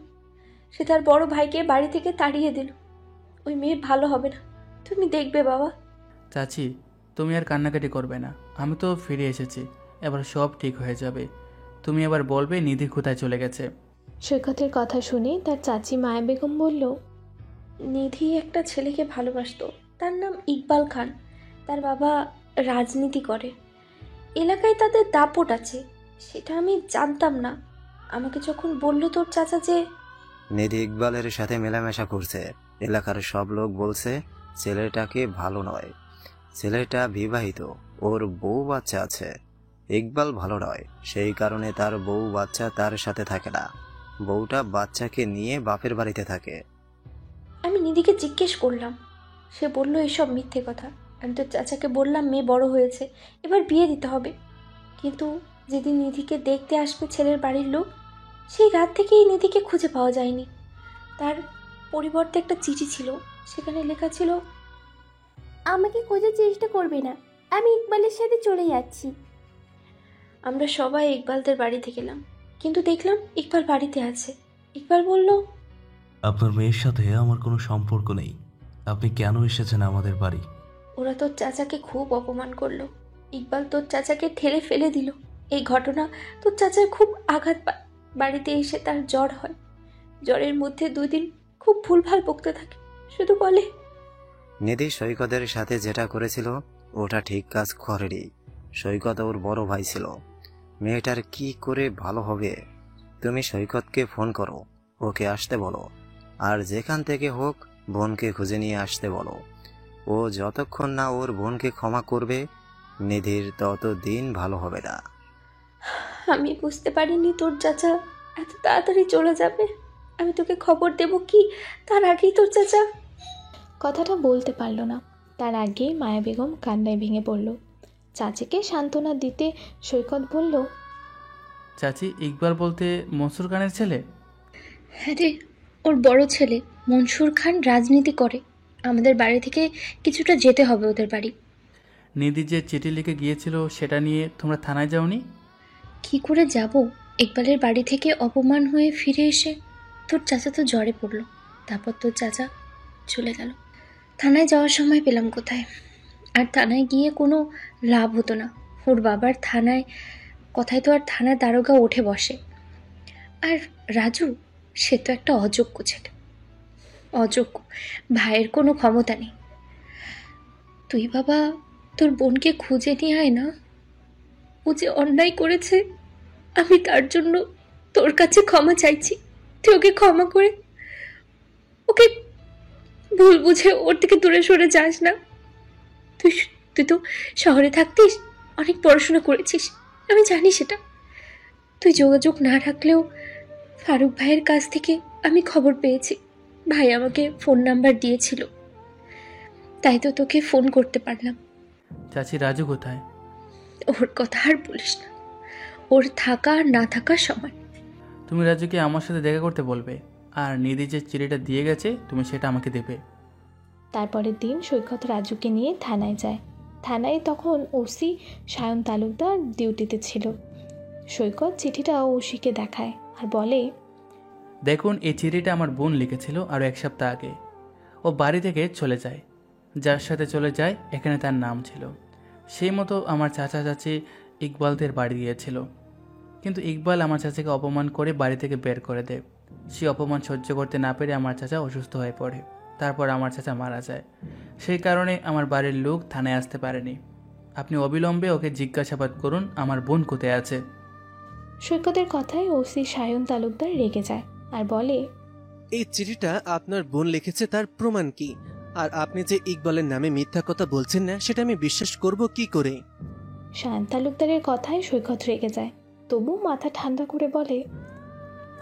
D: সে তার বড় ভাইকে বাড়ি থেকে তাড়িয়ে দিল। ওই মেয়ে ভালো হবে না, তুমি দেখবে বাবা।
B: চাচি, তুমি আর কান্নাকাটি করবে না। আমি তো ফিরে এসেছি, এবার সব ঠিক হয়ে যাবে। তুমি এবার বলবে নিধি কোথায় চলে গেছে।
C: সৈকতের কথা শুনে তার চাচি মায়া বেগম বলল,
D: নিধি একটা ছেলেকে ভালোবাসতো, তার নাম ইকবাল খান। তার বাবা রাজনীতি করে। এলাকায় তাদের দাপট আছে, সেটা আমি জানতাম না। আমাকে যখন বললো তোর চাচা যে
H: নিধি ইকবালের সাথে মেলামেশা করছে, এলাকার সব লোক বলছে ছেলেটাকে ভালো নয়। ছেলেটা বিবাহিত, ওর বউ বাচ্চা আছে। ইকবাল ভালো নয়, সেই কারণে তার বউ বাচ্চা তার সাথে থাকে না। বউটা বাচ্চাকে নিয়ে বাপের বাড়িতে থাকে।
D: আমি নিধিকে জিজ্ঞেস করলাম, সে বলল এসব মিথ্যে কথা। আমি তোর চাচাকে বললাম মেয়ে বড় হয়েছে, এবার বিয়ে দিতে হবে। কিন্তু যেদিন নিধিকে দেখতে আসবে ছেলের বাড়ির লোক, সেই রাত থেকেই নিধিকে খুঁজে পাওয়া যায়নি। তার পরিবর্তে একটা চিঠি ছিল, সেখানে লেখা ছিল,
F: আমাকে খোঁজার চেষ্টা করবে না, আমি ইকবালের সাথে চলে যাচ্ছি।
D: আমরা সবাই ইকবালদের বাড়িতে গেলাম, কিন্তু দেখলাম ইকবাল বাড়িতে আছে। ইকবাল বলল,
L: আপনার মেয়ের সাথে আমার কোনো সম্পর্ক নেই, আপনি কেন এসেছেন আমাদের বাড়ি?
D: ওরা তোর চাচাকে খুব অপমান করলো। ইকবাল তোর চাচাকে ঠেলে ফেলে দিল। এই ঘটনা তোর চাচার খুব আঘাত পায়। বাড়িতে এসে তার জ্বর হয়। জ্বরের মধ্যে 2 দিন খুব ভুলভাল বকতে থাকে, শুধু বলে।
H: নিধি সৈকতের সাথে যেটা করেছিল ওটা ঠিক কাজ করেনি। সৈকত ওর বড় ভাই ছিল। মেয়েটার কি করে ভালো হবে? তুমি সৈকতকে ফোন করো, ওকে আসতে বলো, আর যেখান থেকে হোক বোনকে খুঁজে নিয়ে আসতে বলো। ও যতক্ষণ না ওর বোনকে ক্ষমা করবে, নিধির তত দিন ভালো হবে না।
D: আমি বুঝতে পারিনি তোর চাচা এত তাড়াতাড়ি চলে যাবে। আমি তোকে খবর দেব কি তার আগেই তোর চাচা।
C: কথাটা বলতে পারল না, তার আগেই মায়া বেগম কান্নায় ভেঙে পড়ল। চাচিকে সান্ত্বনা দিতে সৈকত বলল,
B: চাচি, ইকবাল বলতে মনসুর খানের ছেলে?
D: হ্যাঁ রে, ওর বড় ছেলে মনসুর খান রাজনীতি করে। আমাদের বাড়ি থেকে কিছুটা যেতে হবে ওদের বাড়ি।
B: নিধি যে চিঠি লিখে গিয়েছিল সেটা নিয়ে তোমরা থানায় যাওনি?
D: কি করে যাব? ইকবালের বাড়ি থেকে অপমান হয়ে ফিরে এসে তোর চাচা তো জ্বরে পড়লো, তারপর তোর চাচা চলে গেল। থানায় যাওয়ার সময় পেলাম কোথায়? আর থানায় গিয়ে কোনো লাভ হতো না। ওর বাবার থানায় কথায় তো আর থানার দারোগা উঠে বসে। আর রাজু, সে তো একটা অযোগ্য ছেলে। অযোগ্য, ভাইয়ের কোনো ক্ষমতা নেই। তুই বাবা তোর বোনকে খুঁজে নিয়ে আয় না। ও যে অন্যায় করেছে, আমি তার জন্য তোর কাছে ক্ষমা চাইছি। তুই ওকে ক্ষমা করে ওকে ভুল বুঝে ওর থেকে দূরে সরে যাস না। তুই তো শহরে থাকতিস, অনেক পড়াশোনা করেছিস, আমি জানি সেটা। তুই যোগাযোগ না রাখলেও ফারুক ভাইয়ের কাছ থেকে আমি খবর পেয়েছি। ভাই আমাকে ফোন নাম্বার দিয়েছিল, তাই তো তোকে ফোন করতে পারলাম।
B: চাচি, রাজু কোথায়?
D: ওর কথা আর বলিস না, ওর থাকা আর না থাকা সমান।
B: তুমি রাজুকে আমার সাথে দেখা করতে বলবে, আর নিধি যে চিঠিটা দিয়ে গেছে তুমি সেটা আমাকে দেবে।
C: তারপরের দিন সৈকত রাজুকে নিয়ে থানায় যায়। থানায় তখন ওসি সায়ন তালুকদার ডিউটিতে ছিল। সৈকত চিঠিটা ওসিকে দেখায় আর বলে,
B: দেখুন, এই চিঠিটা আমার বোন লিখেছিল আরও 1 সপ্তাহ আগে। ও বাড়ি থেকে চলে যায়, যার সাথে চলে যায় এখানে তার নাম ছিল। সেই মতো আমার চাচা চাচি ইকবালদের বাড়ি গিয়েছিল, কিন্তু ইকবাল আমার চাচাকে অপমান করে বাড়ি থেকে বের করে দেয়। সেই অপমান সহ্য করতে না পেরে আমার চাচা অসুস্থ হয়ে পড়ে। তারপর আমার চাচা মারা যায়। সেই কারণে আমার বাড়ির লোক থানায় আসতে পারেনি। আপনি অবিলম্বে ওকে জিজ্ঞাসাবাদ করুন আমার বোন কোথায় আছে।
C: সৈকতের কথায় ওসি সায়ন তালুকদার রেগে যায় আর বলে,
M: এই চিঠিটা আপনার বোন লিখেছে, তার প্রমাণ কি? আর আপনি যে ইকবালের নামে মিথ্যা কথা বলছেন না, সেটা আমি বিশ্বাস করব কি করে?
C: সায়ন তালুকদারের কথায় সৈকত রেগে যায়, তবু মাথা ঠান্ডা করে বলে,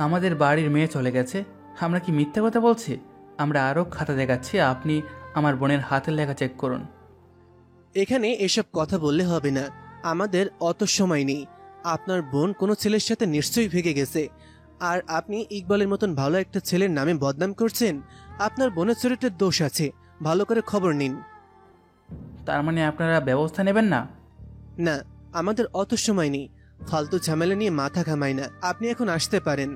B: আমাদের বাড়ির মেয়ে চলে গেছে, আমরা কি মিথ্যা কথা বলছি? আমরা আরও খাতা দেখাচ্ছি, আপনি আমার বোনের হাতের লেখা চেক করুন।
M: এখানে এসব কথা বললে হবে না, আমাদের অত সময় নেই। আপনার বোন কোনো ছেলের সাথে নিশ্চয়ই ভেগে গেছে, আর আপনি ইকবালের মতন ভালো একটা ছেলের নামে বদনাম করছেন। আপনার বোনের চরিত্রের দোষ আছে, ভালো করে খবর নিন।
B: তার মানে আপনারা ব্যবস্থা নেবেন না?
M: না, আমাদের অত সময় নেই, ফালতু ঝামেলা নিয়ে মাথা ঘামাই না। আপনি এখন আসতে পারেন,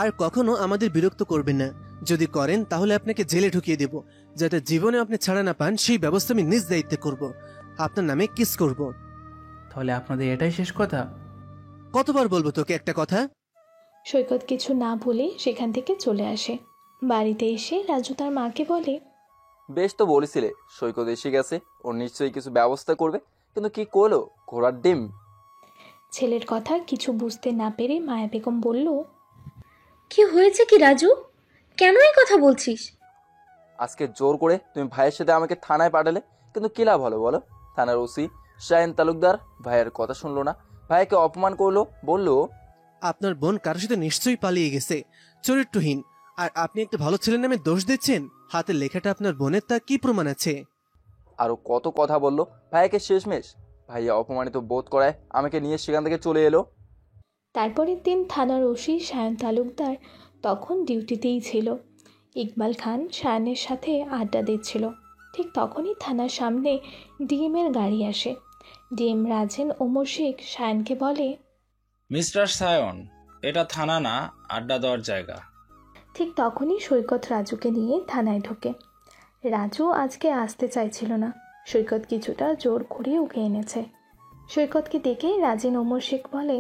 M: আর কখনো আমাদের বিরক্ত করবেন না। যদি করেন তাহলে আপনাকে জেলে ঢুকিয়ে দেব, যাতে জীবনে আপনি ছাড়া না পান সেই ব্যবস্থা আমি নিজ দায়িত্বে করব। আপনার নামে কিস করব।
B: তাহলে আপনাদের এটাই শেষ কথা?
M: কতবার বলবো তোকে একটা কথা?
C: সৈকত কিছু না বলে সেখান থেকে চলে আসে। বাড়িতে এসে রাজু তার মাকে বলে,
N: বেশ তো বলেছিলে সৈকত এসে গেছে, ওর নিশ্চয়ই কিছু ব্যবস্থা করবে, কিন্তু কি করলো? ঘোড়ার ডিম।
C: ছেলের কথা কিছু বুঝতে না পেরে মায়া বেগম বলল,
D: কি হয়েছে কি রাজু, কেন এই কথা বলছিস?
N: আজকে জোর করে তুমি ভাইয়ের সাথে আমাকে থানায় পাঠালে, কিন্তু কি লাভ হলো বলো? থানার ওসি শাহিন তালুকদার ভাইয়ের কথা শুনলো না, ভাইকে অপমান করলো, বললো
M: আপনার বোন কারোর সাথে নিশ্চয়ই পালিয়ে গেছে, চরিত্রহীন। আর আপনি একটা ভালো ছেলের নামে দোষ দিচ্ছেন। হাতের লেখাটা আপনার বোনের, তা কি প্রমাণ আছে?
N: আরো কত কথা বললো, ভাইকে শেষমেশ ভাইয়া অপমানিত বোধ করায় আমাকে নিয়ে সেখান থেকে চলে এলো।
C: তারপরের দিন থানার ওসি সায়ন তালুকদার তখন ডিউটিতেই ছিল। ইকবাল খান সায়নের সাথে আড্ডা দিচ্ছিল। ঠিক তখনই থানার সামনে ডিএমের গাড়ি আসে। ডিএম রাজেন ওমর শেখ সায়নকে বলে,
O: মিস্টার সায়ন, এটা থানা না, আড্ডা দেওয়ার জায়গা।
C: ঠিক তখনই সৈকত রাজুকে নিয়ে থানায় ঢোকে। রাজু আজকে আসতে চাইছিল না। সৈকত কিছুটা জোর করে ওকে এনেছে। সৈকতকে দেখে রাজেন ওমর শেখ বলে,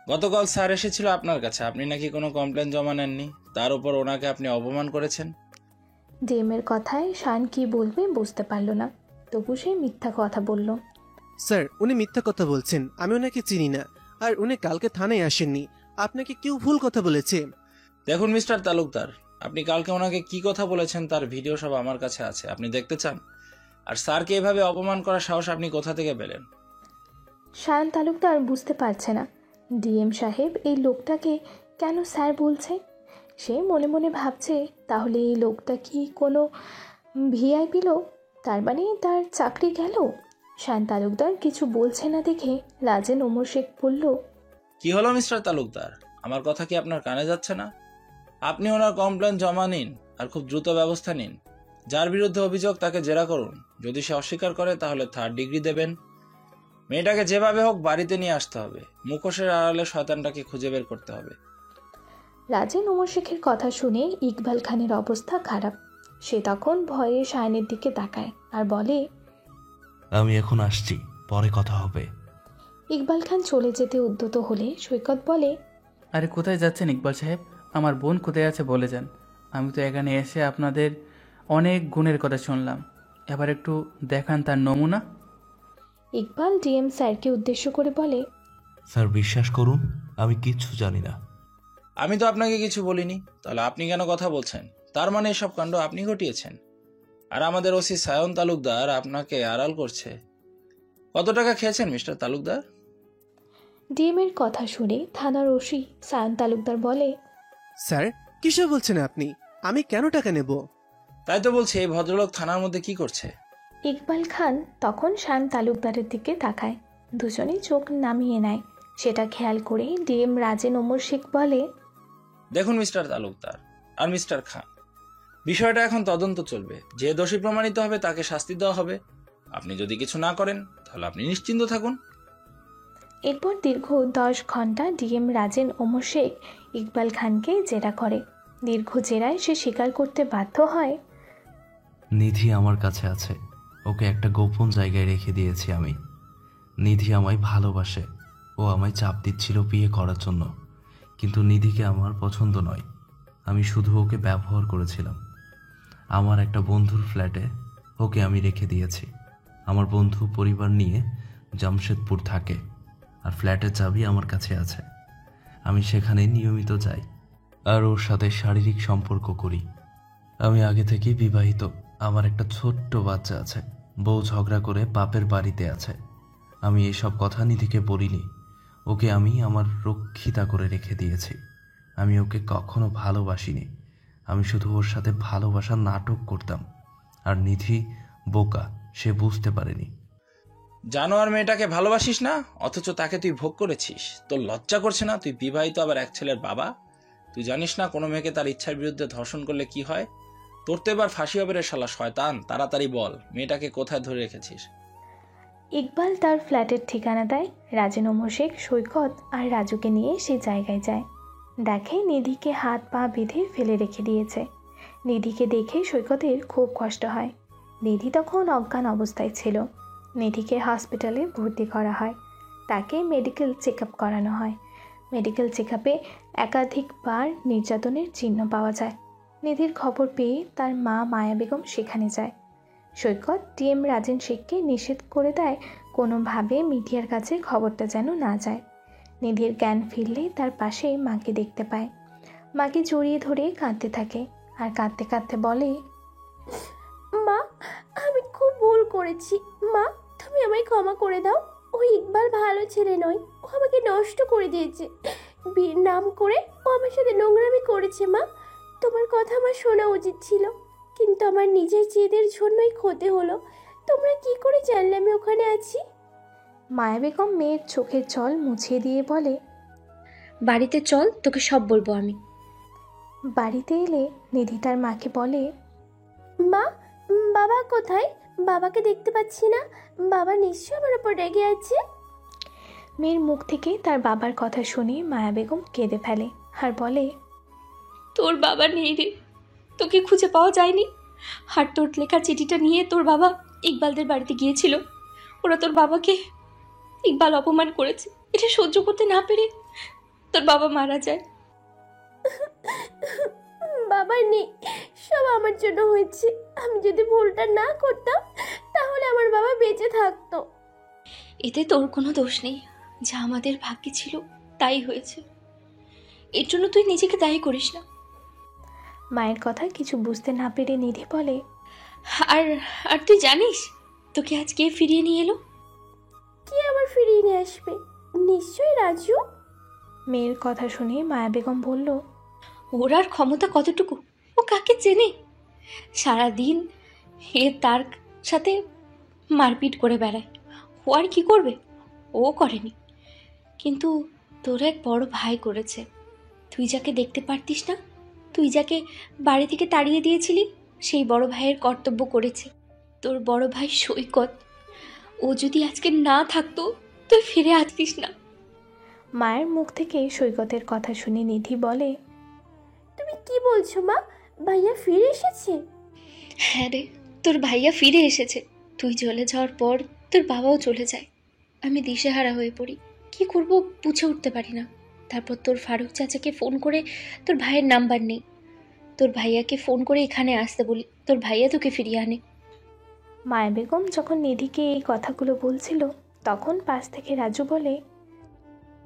O: গতকাল স্যার এসেছিল আপনার কাছে, আপনি নাকি কোনো কমপ্লেন জমা নেননি, তার উপর ওনাকে আপনি অপমান করেছেন।
C: ডিএমের কথায় শান কি বলবে বুঝতে পারল না, তবু সে মিথ্যা কথা বলল।
M: স্যার, উনি মিথ্যা কথা বলছেন, আমি ওনাকে চিনি না, আর উনি কালকে থানায় আসেননি। আপনাকে কেউ ভুল কথা বলেছে।
O: দেখুন মিস্টার তালুকদার, আপনি কালকে ওনাকে কি কথা বলেছেন তার ভিডিও সব আমার কাছে আছে, আপনি দেখতে চান? আর স্যারকে এভাবে অপমান করার সাহস আপনি কোথা থেকে পেলেন?
C: শায়ন তালুকদার বুঝতে পারছে না ডিএম সাহেব এই লোকটাকে কেন স্যার বলছে। সে মনে মনে ভাবছে, তাহলে এই লোকটা কি কোনো ভিআইপি লোক? তার মানে তার চাকরি গেল। শায়ন তালুকদার কিছু বলছে না দেখে রাজেন ওমর শেখ বলল,
O: কি হলো মিস্টার তালুকদার, আমার কথা কি আপনার কানে যাচ্ছে না? আপনি ওনার কমপ্লেন জমা নিন আর খুব দ্রুত ব্যবস্থা নিন। যার বিরুদ্ধে অভিযোগ তাকে জেরা করুন। যদি সে অস্বীকার করে তাহলে 3rd ডিগ্রি দেবেন। মেয়েটাকে যেভাবে হোক বাড়িতে নিয়ে আসতে হবে। মুখোশের আড়ালে শয়তানটাকে খুঁজে বের করতে হবে।
C: রাজেন ওমর শেখের কথা শুনে ইকবাল খানের অবস্থা খারাপ। সে তখন ভয়ে শায়নের দিকে তাকায় আর বলে,
L: আমি এখন আসছি, পরে কথা হবে।
C: ইকবাল খান চলে যেতে উদ্যত হলে সৈকত বলে,
B: আরে কোথায় যাচ্ছেন ইকবাল সাহেব? আমার বোন কোথায় আছে বলে যান। আমি তো এখানে এসে আপনাদের অনেক গুণের কথা শুনলাম, এবার একটু দেখান তার নমুনা।
C: ইকবাল ডিএম স্যারকে উদ্দেশ্য করে বলে,
L: স্যার বিশ্বাস করুন, আমি কিচ্ছু জানি না।
O: আমি তো আপনাকে কিছু বলিনি, তাহলে আপনি কেন কথা বলছেন? তার মানে এসব কাণ্ড আপনি ঘটিয়েছেন, আর আমাদের ওসি সায়ন তালুকদার আপনাকে আড়াল করছে। কত টাকা খেয়েছেন মিস্টার তালুকদার?
C: ডিএম এর কথা শুনে থানার ওসি সায়ন তালুকদার বলে,
M: স্যার, কিসব বলছেন আপনি? আমি কেন টাকা নেব?
O: তাই তো বলছি, এই ভদ্রলোক থানার মধ্যে কি করছে?
C: ইকবাল খান তখন সায়ন তালুকদারের দিকে তাকায়। দুজনেই চোখ নামিয়ে নেয়। সেটা খেয়াল করে ডিএম রাজেন ওমর শেখ বলে,
O: দেখুন মিস্টার তালুকদার আর মিস্টার খান, বিষয়টা এখন তদন্ত চলবে। যে দোষী প্রমাণিত হবে তাকে শাস্তি দেওয়া হবে। আপনি যদি কিছু না করেন তাহলে আপনি নিশ্চিন্ত থাকুন।
C: এরপর দীর্ঘ 10 ঘন্টা ডিএম রাজেন ওমর শেখ ইকবাল খানকে জেরা করে। দীর্ঘ জেরায় সে স্বীকার করতে বাধ্য হয়,
L: নিধি আমার কাছে আছে, ওকে একটা গোপন জায়গায় রেখে দিয়েছি আমি। নিধি আমায় ভালোবাসে, ও আমায় চাপ দিচ্ছিল বিয়ে করার জন্য, কিন্তু নিধিকে আমার পছন্দ নয়। আমি শুধু ওকে ব্যবহার করেছিলাম। আমার একটা বন্ধুর ফ্ল্যাটে ওকে আমি রেখে দিয়েছি। আমার বন্ধু পরিবার নিয়ে জামশেদপুর থাকে, আর ফ্ল্যাটের চাবি আমার কাছে আছে। আমি সেখানে নিয়মিত যাই আর ওর সাথে শারীরিক সম্পর্ক করি। আমি আগে থেকেই বিবাহিত, আমার একটা ছোট্ট বাচ্চা আছে। বউ ঝগড়া করে বাপের বাড়িতে আছে। আমি এসব কথা নিধিকে বলিনি। ওকে আমি আমার রক্ষিতা করে রেখে দিয়েছি। আমি ওকে কখনো ভালোবাসিনি। আমি শুধু ওর সাথে ভালোবাসার নাটক করতাম, আর নিধি বোকা, সে বুঝতে পারেনি।
O: জানোয়ার মেয়েটাকে ভালোবাসিস না, অথচ তাকে তুই ভোগ করেছিস। তোর লজ্জা করছে না? তুই বিবাহিত, আবার এক ছেলের বাবা। তুই জানিস না কোনো মেয়েকে তার ইচ্ছার বিরুদ্ধে ধর্ষণ করলে কি হয়? তোর তো এবার ফাঁসি হবে রে শালা শয়তান। তাড়াতাড়ি বল, মেয়েটাকে কোথায় ধরে রেখেছিস?
C: ইকবাল তার ফ্ল্যাটের ঠিকানা দেয়। রাজেন ওমর শেখ সৈকত আর রাজুকে নিয়ে সেই জায়গায় যায়। দেখে নিধিকে হাত পা বেঁধে ফেলে রেখে দিয়েছে। নিধিকে দেখে সৈকতের খুব কষ্ট হয়। নিধি তখন অজ্ঞান অবস্থায় ছিল। নিধিকে হসপিটালে ভর্তি করা হয়। তাকে মেডিকেল চেক আপ করানো হয়। মেডিকেল চেক আপে একাধিকবার নির্যাতনের চিহ্ন পাওয়া যায়। নিধির খবর পেয়ে তার মা মায়া বেগম সেখানে যায়। সৈকত ডিএম রাজেন শেখকে নিষেধ করে দেয় কোনোভাবে মিডিয়ার কাছে খবরটা যেন না যায়। নিধির জ্ঞান ফিরলে তার পাশে মাকে দেখতে পায়। মাকে জড়িয়ে ধরে কাঁদতে থাকে আর কাঁদতে কাঁদতে বলে,
F: মা, আমি খুব ভুল করেছি। মা, তুমি আমায় ক্ষমা করে দাও। ওই ইকবাল ভালো ছেলে নয়, ও আমাকে নষ্ট করে দিয়েছে। বিয়ের নাম করে ও আমার সাথে নোংরামি করেছে। মা, তোমার কথা আমার শোনা উচিত ছিল, কিন্তু আমার নিজের জেদের জন্যই ক্ষতি হলো। তোমরা কি করে জানলে আমি ওখানে আছি?
C: মায়া বেগম মেয়ের চোখের জল মুছিয়ে দিয়ে বলে,
D: বাড়িতে চল, তোকে সব বলবো আমি।
C: বাড়িতে এলে নিধি তার মাকে বলে,
F: মা, বাবা কোথায়? বাবাকে দেখতে পাচ্ছি না। বাবা নিশ্চয়ই আমার উপর রেগে আছে।
C: মেয়ের মুখ থেকে তার বাবার কথা শুনে মায়া বেগম কেঁদে ফেলে আর বলে,
D: তোর বাবা নেই রে, তোকে খুঁজে পাওয়া যায়নি। আর তোর লেখা চিঠিটা নিয়ে তোর বাবা ইকবালদের বাড়িতে গিয়েছিল। ওরা তোর বাবাকে, ইকবাল অপমান করেছে। এটা সহ্য করতে না পেরে তোর বাবা মারা যায়।
F: বাবা নেই, সব আমার জন্য হয়েছে। আমি যদি ভুলটা না করতাম তাহলে আমার বাবা বেঁচে থাকতো।
D: এতে তোর কোনো দোষ নেই। যা আমাদের ভাগ্যে ছিল তাই হয়েছে। এর জন্য তুই নিজেকে দায়ী করিস না।
C: মায়ের কথা কিছু বুঝতে না পেরে নিধি বলে,
D: আর আর তুই জানিস তোকে আজ কে ফিরিয়ে নিয়ে এলো?
F: কে আবার ফিরিয়ে নিয়ে আসবে? নিশ্চয়ই রাজু।
C: মেয়ের কথা শুনে মায়া বেগম বলল,
D: ওর আর ক্ষমতা কতটুকু? ও কাকে চেনে? সারাদিন তার সাথে মারপিট করে বেড়ায়। ও আর কি করবে? ও করেনি, কিন্তু তোর এক বড় ভাই করেছে। তুই যাকে দেখতে পারতিস না, তুই যাকে বাড়ি থেকে তাড়িয়ে দিয়েছিলি, সেই বড় ভাইয়ের কর্তব্য করেছে তোর বড় ভাই সৈকত। ও যদি আজকে না থাকতো তুই ফিরে আসতিস না।
C: মায়ের মুখ থেকে সৈকতের কথা শুনে নিধি বলে,
F: তুমি কি বলছো মা? ভাইয়া ফিরে এসেছে?
D: হ্যাঁ রে, তোর ভাইয়া ফিরে এসেছে। তুই চলে যাওয়ার পর তোর বাবাও চলে যায়। আমি দিশেহারা হয়ে পড়ি, কি করব বুঝে উঠতে পারি না। তারপর তোর ফারুক চাচাকে ফোন করে, তোর ভাইয়ের নাম্বার নেই, তোর ভাইয়াকে ফোন করে এখানে আসতে বলি, তোর ভাইয়া তোকে ফিরিয়ে আনে।
C: মায়া বেগম যখন নিধিকে এই কথাগুলো বলছিল তখন পাশ থেকে রাজু বলে,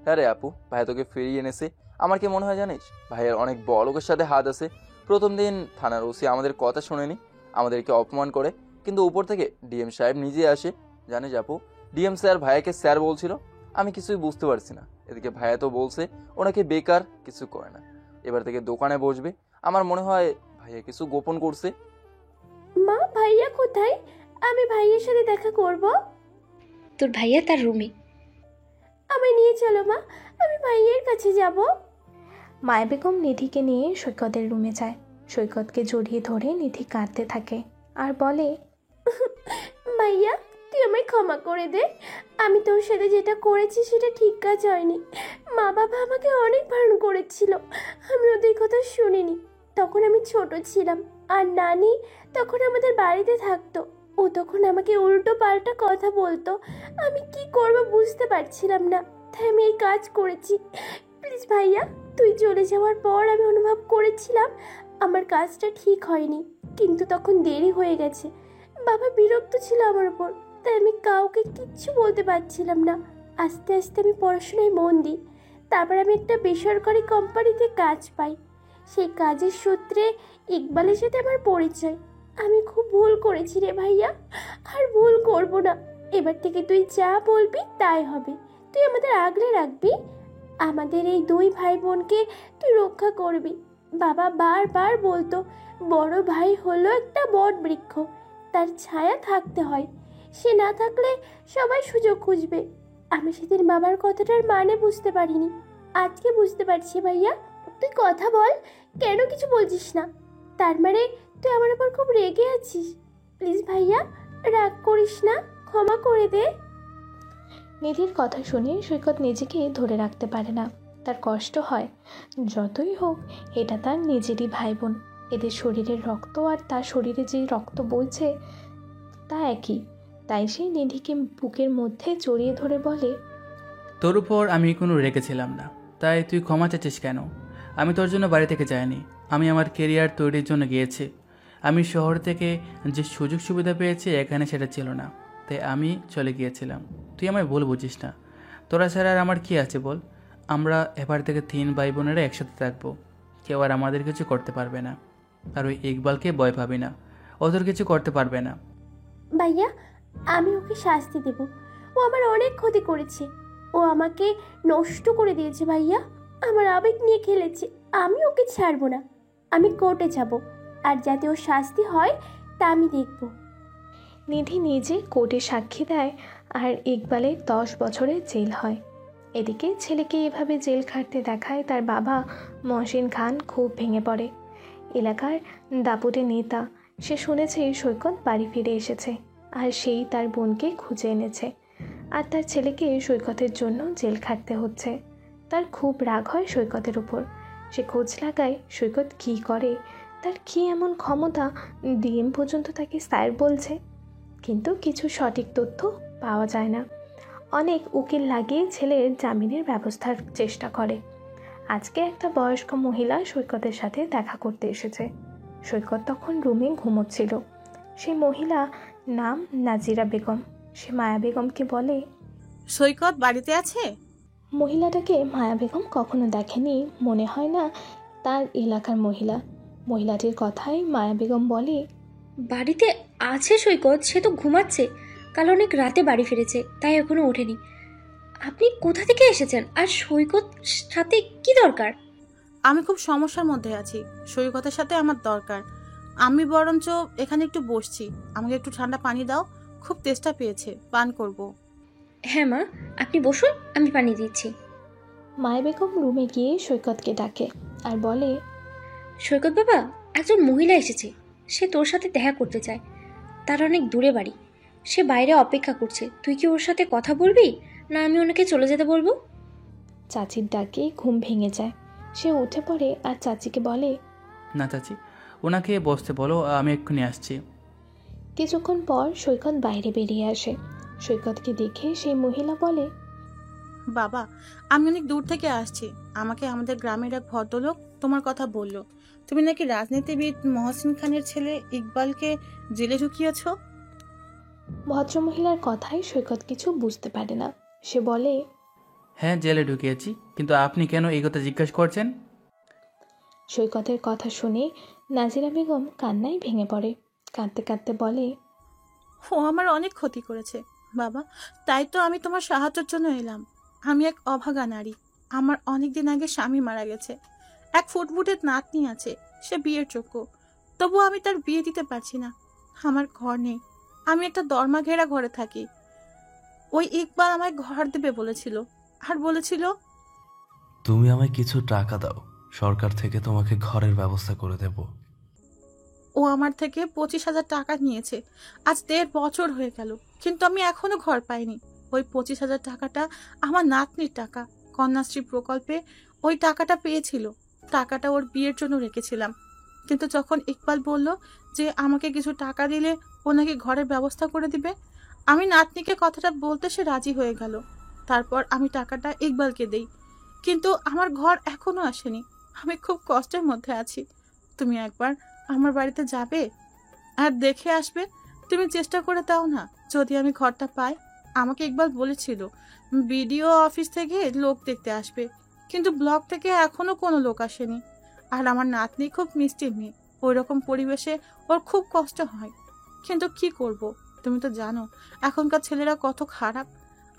N: হ্যাঁ রে আপু, ভাইয়া তোকে ফিরিয়ে এনেছে। আমার কি মনে হয় জানিস, ভাইয়ের অনেক বড় লোকের সাথে হাত আছে। প্রথম দিন থানার ওসি আমাদের কথা শোনেনি, আমাদেরকে অপমান করে, কিন্তু উপর থেকে ডিএম সাহেব নিজে আসে। জানিস আপু, ডিএম স্যার ভাইয়াকে স্যার বলছিল। আমি কিছুই বুঝতে পারছি না। এদিকে ভাইয়া তো বলছে ওনাকে বেকার, কিছু করে না, এবার থেকে দোকানে বসবে। আমার মনে হয় ভাইয়া কিছু গোপন করছে।
F: মা, ভাইয়া কোথায়? আমি ভাইয়ের সাথে দেখা করব।
D: তোর ভাইয়া তার রুমে।
F: আমায় নিয়ে চলো মা, আমি ভাইয়ের কাছে যাব।
C: মায়া বেগম নিধিকে নিয়ে সৈকতের রুমে যায়। সৈকতকে জড়িয়ে ধরে নিধি কাঁদতে থাকে আর বলে,
F: ভাইয়া তুই আমায় ক্ষমা করে দে। আমি তোর সাথে যেটা করেছি সেটা ঠিক কাজ হয়নি। মা বাবা আমাকে অনেক বারণ করেছিল, আমি ওদের কথা শুনিনি। তখন আমি ছোট ছিলাম, আর নানি তখন আমাদের বাড়িতে থাকতো। ও তখন আমাকে উল্টো পাল্টা কথা বলতো। আমি কি করব বুঝতে পারছিলাম না, তাই আমি এই কাজ করেছি। প্লিজ ভাইয়া, তুই চলে যাওয়ার পর আমি অনুভব করেছিলাম আমার কাজটা ঠিক হয়নি, কিন্তু তখন দেরি হয়ে গেছে। বাবা বিরক্ত ছিল আমার উপর, তাই আমি কাউকে কিচ্ছু বলতে পারছিলাম না। আস্তে আস্তে আমি পড়াশোনায় মন দিই। তারপর আমি একটা বেসরকারি কোম্পানিতে কাজ পাই। সেই কাজের সূত্রে ইকবালের সাথে আমার পরিচয়। আমি খুব ভুল করেছি রে ভাইয়া, আর ভুল করব না। এবার থেকে তুই যা বলবি তাই হবে। তুই আমাদের আগলে রাখবি, আমাদের এই দুই ভাই বোনকে তুই রক্ষা করবি। বাবা বারবার বলতো বড় ভাই হলো একটা বট বৃক্ষ, তার ছায়া থাকতে হয়, সে না থাকলে সবাই সুযোগ খুঁজবে। আমি সেদিন বাবার কথাটার মানে বুঝতে পারিনি, আজকে বুঝতে পারছি। ভাইয়া তুই কথা বল, কেন কিছু বলছিস না? তার মানে তুই আমার উপর খুব রেগে আছিস? প্লিজ ভাইয়া, রাগ করিস না, ক্ষমা করে দে।
C: নিধির কথা শুনে সৈকত নিজেকে ধরে রাখতে পারে না, তার কষ্ট হয়। যতই হোক এটা তার নিজেরই ভাই বোন, এদের শরীরের রক্ত আর তার শরীরে যে রক্ত বইছে তা একই। তাই সে নিধিকে বুকের মধ্যে জড়িয়ে ধরে বলে,
B: তোর উপর আমি কোনো রেখেছিলাম না, তাই তুই ক্ষমা চাচ্ছিস কেন? আমি তোর জন্য বাড়ি থেকে যাইনি, আমি আমার কেরিয়ার তৈরির জন্য গিয়েছি। আমি শহর থেকে যে সুযোগ সুবিধা পেয়েছি এখানে সেটা ছিল না, তাই আমি চলে গিয়েছিলাম। তুই আমায় ভুল বুঝিস না। তোরা ছাড়া আর আমার কি আছে বল? আমরা এবার থেকে 3 ভাই বোনেরা একসাথে থাকবো, কেউ আর আমাদের কিছু করতে পারবে না। আর ওই ইকবালকে ভয় পাবি না, ওদের কিছু করতে পারবে না।
F: ভাইয়া, আমি ওকে শাস্তি দেব। ও আমার অনেক ক্ষতি করেছে, ও আমাকে নষ্ট করে দিয়েছে। ভাইয়া আমার আবেগ নিয়ে খেলেছে, আমি ওকে ছাড়বো না। আমি কোর্টে যাব, আর যাতে ওর শাস্তি হয় তা আমি দেখব।
C: নিধি নিজে কোর্টে সাক্ষী দেয় আর ইকবালের 10 বছরের জেল হয়। এদিকে ছেলেকে এভাবে জেল খাটতে দেখায় তার বাবা মহসিন খান খুব ভেঙে পড়ে। এলাকার দাপুটে নেতা, সে শুনেছে সৈকত বাড়ি ফিরে এসেছে আর সেই তার বোনকে খুঁজে এনেছে, আর তার ছেলেকে সৈকতের জন্য জেল খাটতে হচ্ছে। তার খুব রাগ হয় সৈকতের উপর। সে খোঁজ লাগায় সৈকত কী করে, তার কী এমন ক্ষমতা, ডিএম পর্যন্ত তাকে স্যার বলছে, কিন্তু কিছু সঠিক তথ্য পাওয়া যায় না। অনেক উকিল লাগিয়ে ছেলের জামিনের ব্যবস্থার চেষ্টা করে। আজকে একটা বয়স্ক মহিলা সৈকতের সাথে দেখা করতে এসেছে। সৈকত তখন রুমে ঘুমোচ্ছিল। সেই মহিলা নাম নাজিরা বেগম। সে মায়া বেগমকে বলে,
P: সৈকত বাড়িতে আছে?
C: মহিলাটাকে মায়া বেগম কখনো দেখেনি, মনে হয় না তার এলাকার মহিলা। মহিলাটির কথায় মায়া বেগম বলে,
D: বাড়িতে আছে সৈকত, সে তো ঘুমাচ্ছে। কাল অনেক রাতে বাড়ি ফিরেছে, তাই এখনো ওঠেনি। আপনি কোথা থেকে এসেছেন আর সৈকত সাথে কি দরকার?
P: আমি খুব সমস্যার মধ্যে আছি, সৈকতের সাথে আমার দরকার। আমি বরঞ্চ এখানে একটু বসছি, আমাকে একটু ঠান্ডা পানি দাও, খুব তেষ্টা পেয়েছে, পান করব।
D: হ্যাঁ মা, আপনি বসুন, আমি পানি দিচ্ছি।
C: মায়া বেগম রুমে গিয়ে সৈকতকে ডাকে আর বলে,
D: সৈকত বাবা, একজন মহিলা এসেছে, সে তোর সাথে দেখা করতে চায়। তার অনেক দূরে বাড়ি, সে বাইরে অপেক্ষা করছে। তুই কি ওর সাথে কথা বলবি, না আমি ওনাকে চলে যেতে বলবো?
C: চাচির ডাকে ঘুম ভেঙে যায়। সে উঠে পড়ে আর চাচিকে বলে,
B: না চাচি, ওনাকে বসতে বলো, আমি এক্ষুনি আসছি।
C: কিছুক্ষণ পর সৈকত বাইরে বেরিয়ে আসে। সৈকতকে দেখে সেই মহিলা বলে,
P: বাবা, আমি অনেক দূর থেকে আসছি, আমাকে আমাদের গ্রামের এক ভদ্রলোক তোমার কথা বলল। তুমি নাকি রাজনীতিবিদ মহসিন খানের ছেলে ইকবালকে জেলে ঢুকিয়েছ।
C: ভদ্রমহিলার কথায় সৈকত কিছু বুঝতে পারে না। সে বলে,
B: হ্যাঁ, জেলে ঢুকিয়েছি, কিন্তু আপনি কেন এই কথা জিজ্ঞাসা করছেন?
C: সৈকতের কথা শুনে নাজিরা বেগম কান্নায় ভেঙে পড়ে। কাঁদতে কাঁদতে বলে,
P: ও আমার অনেক ক্ষতি করেছে বাবা, তাই তো আমি তোমার সাহায্যের জন্য এলাম। আমি এক অভাগা নারী, আমার অনেক দিন আগে স্বামী মারা গেছে। এক ফুটফুটের নাতনি আছে, সে বিয়ের যোগ্য, তবুও আমি তার বিয়ে দিতে পারছি না। আমার ঘর নেই, আমি একটা দরমা ঘেরা ঘরে থাকি। ওই ইকবাল আমায় ঘর দেবে বলেছিল, আর বলেছিল,
L: তুমি আমায় কিছু টাকা দাও, সরকার থেকে তোমাকে ঘরের ব্যবস্থা করে দেব।
P: ও আমার থেকে 25,000 টাকা নিয়েছে। আজ 1.5 বছর হয়ে গেল, কিন্তু আমি এখনো ঘর পাইনি। ওই 25,000 টাকাটা আমার নাতনির টাকা, কন্যাশ্রী প্রকল্পে ওই টাকাটা পেয়েছিল। টাকাটা ওর বিয়ের জন্য রেখেছিলাম, কিন্তু যখন ইকবাল বলল যে আমাকে কিছু টাকা দিলে ও নাকি ঘরের ব্যবস্থা করে দিবে, আমি নাতনিকে কথাটা বলতে সে রাজি হয়ে গেল। তারপর আমি টাকাটা ইকবালকে দেই, কিন্তু আমার ঘর এখনো আসেনি। আমি খুব কষ্টের মধ্যে আছি। তুমি একবার আমার বাড়িতে যাবে আর দেখে আসবে? তুমি চেষ্টা করে দাও না, যদি আমি ঘরটা পাই। আমাকে ইকবাল বলেছিল বিডিও অফিস থেকে লোক দেখতে আসবে, কিন্তু ব্লক থেকে এখনো কোনো লোক আসেনি। আর আমার নাতনি খুব মিষ্টি মেয়ে, ওই রকম পরিবেশে ওর খুব কষ্ট হয়। কিন্তু কি করব, তুমি তো জানো এখনকার ছেলেরা কত খারাপ।